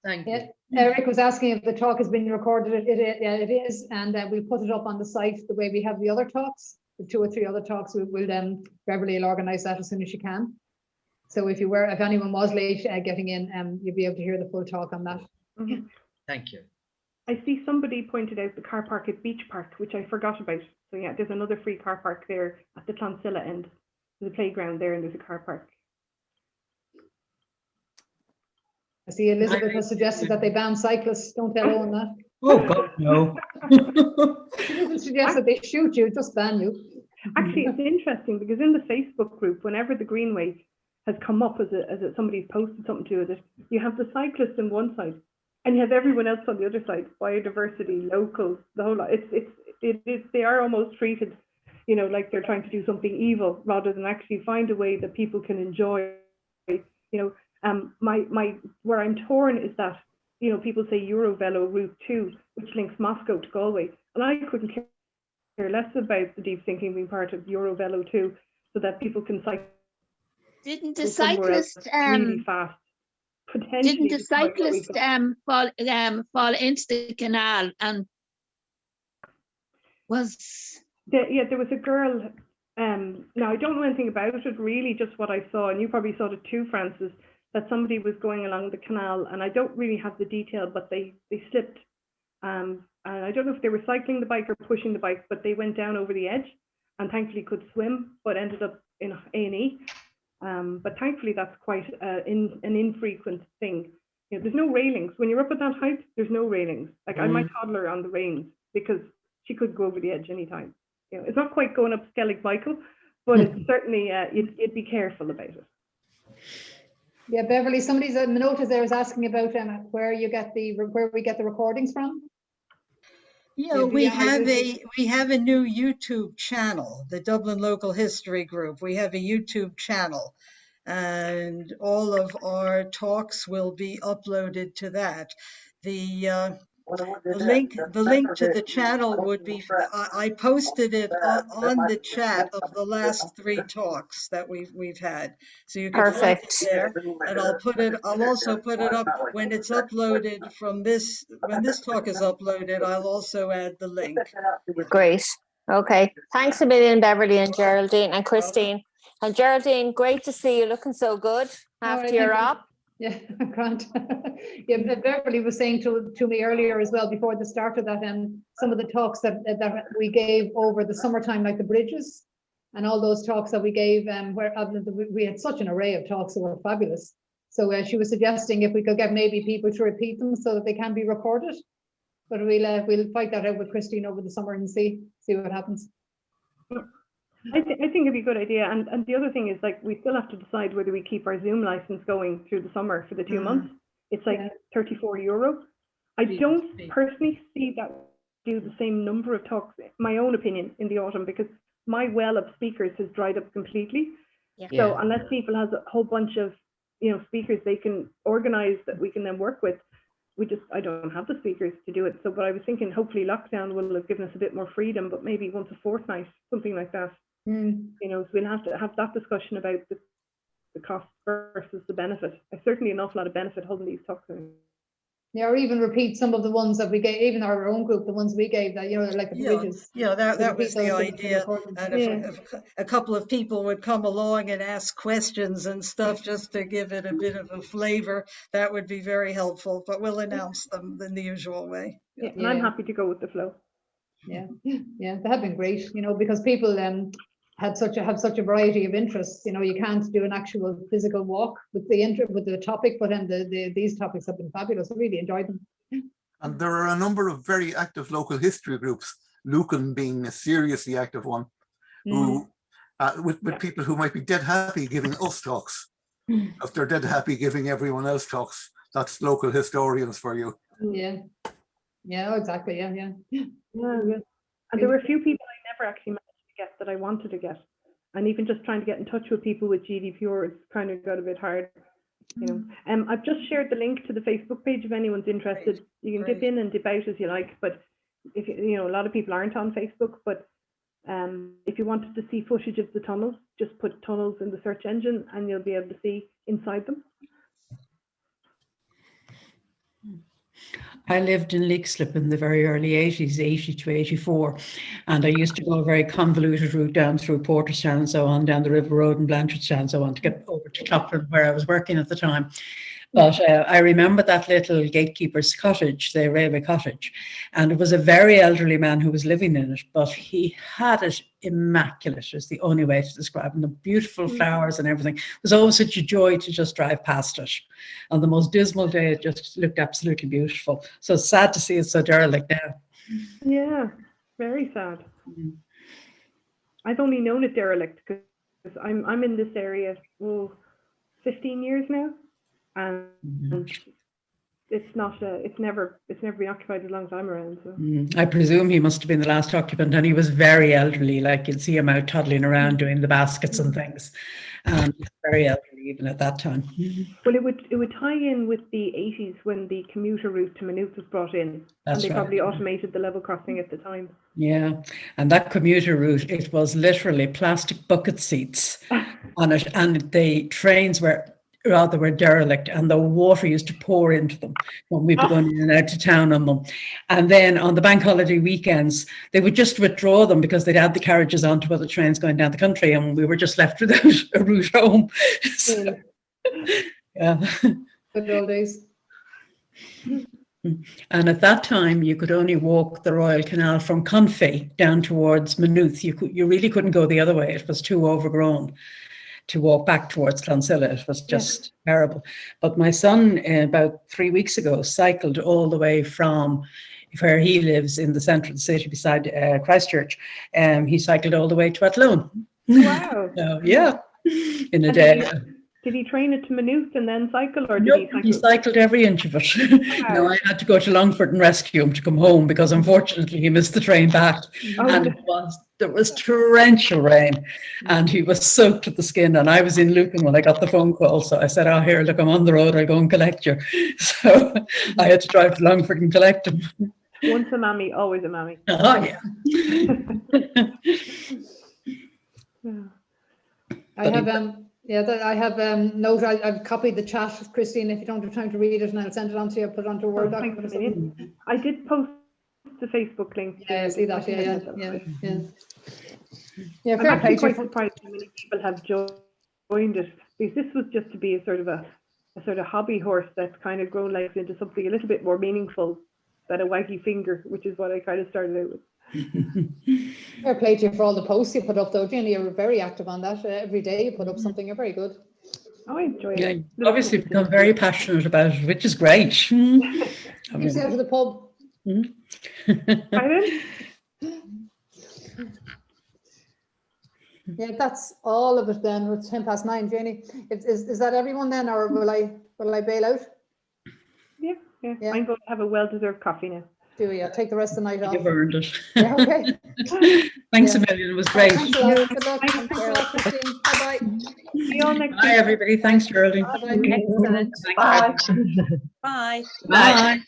Thank you. Eric was asking if the talk has been recorded. It is, and we'll put it up on the site the way we have the other talks, the 2 or 3 other talks. We'll Beverly will organise that as soon as she can. So if anyone was late getting in, you'll be able to hear the full talk on that. Mm-hmm. Thank you. I see somebody pointed out the car park at Beach Park, which I forgot about. So yeah, there's another free car park there at the Clonsilla end. There's a playground there and there's a car park. I see Elizabeth has suggested that they ban cyclists. Don't tell Owen that. Oh, God, no. She doesn't suggest that they shoot you, just ban you. Actually, it's interesting because in the Facebook group, whenever the Greenway has come up as somebody's posted something to it, you have the cyclists on one side and you have everyone else on the other side, biodiversity, locals, the whole lot. They are almost treated, like they're trying to do something evil rather than actually find a way that people can enjoy. Where I'm torn is that, people say Eurovelo Route 2, which links Moscow to Galway, and I couldn't care less about the deep thinking being part of Eurovelo 2, so that people can cycle. Didn't the cyclist really fast? Didn't the cyclist fall into the canal and was? There was a girl. Now I don't know anything about it. Really, just what I saw, and you probably saw it too, Francis. That somebody was going along the canal, and I don't really have the detail, but they slipped. And I don't know if they were cycling the bike or pushing the bike, but they went down over the edge, and thankfully could swim, but ended up in A&E. But thankfully that's quite an infrequent thing. There's no railings when you're up at that height. There's no railings. Like I had my toddler on the reins because she could go over the edge anytime. It's not quite going up Skellig Michael, but it's certainly you'd be careful about it. Yeah, Beverly, somebody's notice there is asking about where we get the recordings from. Yeah, we have a new YouTube channel, the Dublin Local History Group. We have a YouTube channel, and all of our talks will be uploaded to that. The link to the channel would be, I posted it on the chat of the last 3 talks that we've had. So you can find it there, and I'll also put it up when it's uploaded from this, when this talk is uploaded, I'll also add the link. Great. Okay. Thanks a million, Beverly and Geraldine and Christine. And Geraldine, great to see you looking so good after you're up. Yeah, Grant. Yeah, Beverly was saying to me earlier as well before the start of that, some of the talks that we gave over the summertime, like the bridges and all those talks that we gave, where we had such an array of talks that were fabulous. So she was suggesting if we could get maybe people to repeat them so that they can be recorded. But we'll fight that out with Christine over the summer and see what happens. I think it'd be a good idea. And the other thing is, like, we still have to decide whether we keep our Zoom license going through the summer for the 2 months. It's like €34. I don't personally see that do the same number of talks, my own opinion, in the autumn, because my well of speakers has dried up completely. Yeah. So unless people has a whole bunch of speakers they can organize that we can then work with, I don't have the speakers to do it. So, but I was thinking hopefully lockdown will have given us a bit more freedom, but maybe once a fortnight, something like that. So we'll have to have that discussion about the cost versus the benefit. There's certainly an awful lot of benefit holding these talks. Yeah, or even repeat some of the ones that we gave, even our own group, the ones we gave that, you know, like the bridges. Yeah, that repeat was the those so we can idea. record them. And if a couple of people would come along and ask questions and stuff just to give it a bit of a flavor, that would be very helpful. But we'll announce them in the usual way. Yeah, and I'm happy to go with the flow. Yeah, yeah, they have been great, you know, because people have such a variety of interests. You know, you can't do an actual physical walk with the topic, but then these topics have been fabulous. I really enjoyed them. And there are a number of very active local history groups, Lucan being a seriously active one, who with people who might be dead happy giving us talks. If they're dead happy giving everyone else talks, that's local historians for you. Yeah. Yeah, exactly. Yeah. And there were a few people I never actually managed to get that I wanted to get. And even just trying to get in touch with people with GDPR, it's kind of got a bit hard. You know, I've just shared the link to the Facebook page if anyone's interested. You can dip in and dip out as you like, but if you know, a lot of people aren't on Facebook. But if you wanted to see footage of the tunnels, just put tunnels in the search engine, and you'll be able to see inside them. I lived in Leixlip in the very early 80s, 80 to 84, and I used to go a very convoluted route down through Porterstown and so on, down the River Road and Blanchardstown and so on to get over to Clopland where I was working at the time. But I remember that little gatekeeper's cottage, the railway cottage, and it was a very elderly man who was living in it, but he had it immaculate, is the only way to describe it. And the beautiful flowers and everything. It was always such a joy to just drive past it. On the most dismal day, it just looked absolutely beautiful. So it's sad to see it so derelict now. Yeah, very sad. I've only known it derelict because I'm in this area 15 years now. And it's never been occupied as long as I'm around. So. I presume he must have been the last occupant, and he was very elderly. Like you'd see him out toddling around doing the baskets and things, and very elderly even at that time. Well, it would tie in with the 80s when the commuter route to Maynooth was brought in. That's and they right. probably automated the level crossing at the time. Yeah, and that commuter route, it was literally plastic bucket seats on it, and the trains were derelict, and the water used to pour into them when we were going in and out to town on them. And then on the bank holiday weekends, they would just withdraw them because they'd add the carriages onto other trains going down the country, and we were just left without a route home. So, yeah. Good old days. And at that time, you could only walk the Royal Canal from Confe down towards Maynooth. You really couldn't go the other way. It was too overgrown to walk back towards Clonsilla. It was just terrible. But my son, about 3 weeks ago, cycled all the way from where he lives in the centre of the city beside Christchurch. He cycled all the way to Athlone. Wow. So, yeah, in a day. Did he train it to Maynooth and then cycle, or did Nope, he cycled every inch of it. Wow. No, I had to go to Longford and rescue him to come home because unfortunately he missed the train back. And there was torrential rain and he was soaked to the skin, and I was in Lucan when I got the phone call. So I said, here, look, I'm on the road, I'll go and collect you. So I had to drive to Longford and collect him. Once a mammy, always a mammy. Oh, yeah. I have note. I've copied the chat, Christine. If you don't have time to read it, and I'll send it on to you. Put it onto a Word document or something. I did post the Facebook link. Yeah, I see that. Yeah. I'm actually quite surprised how many people have joined it, because this was just to be a sort of hobby horse that's kind of grown life into something a little bit more meaningful than a waggy finger, which is what I kind of started out with. Fair play to you for all the posts you put up, though, Jenny. You're very active on that. Every day you put up something. You're very good. Oh, I enjoy it. Yeah, obviously become very passionate about it, which is great. You see out to the pub. Pardon? Yeah, that's all of it then. It's 9:10, Jenny. Is that everyone then, or will I bail out? Yeah. I'm going to have a well-deserved coffee now. Do you? Take the rest of the night off. You've earned it. Yeah, okay. Thanks a million. It was great. Thanks a lot. Good luck. Thanks a lot, Christine. Bye-bye. See you all next Bye, week. everybody. Thanks, Geraldine. Bye-bye. Excellent. Bye. Bye. Bye.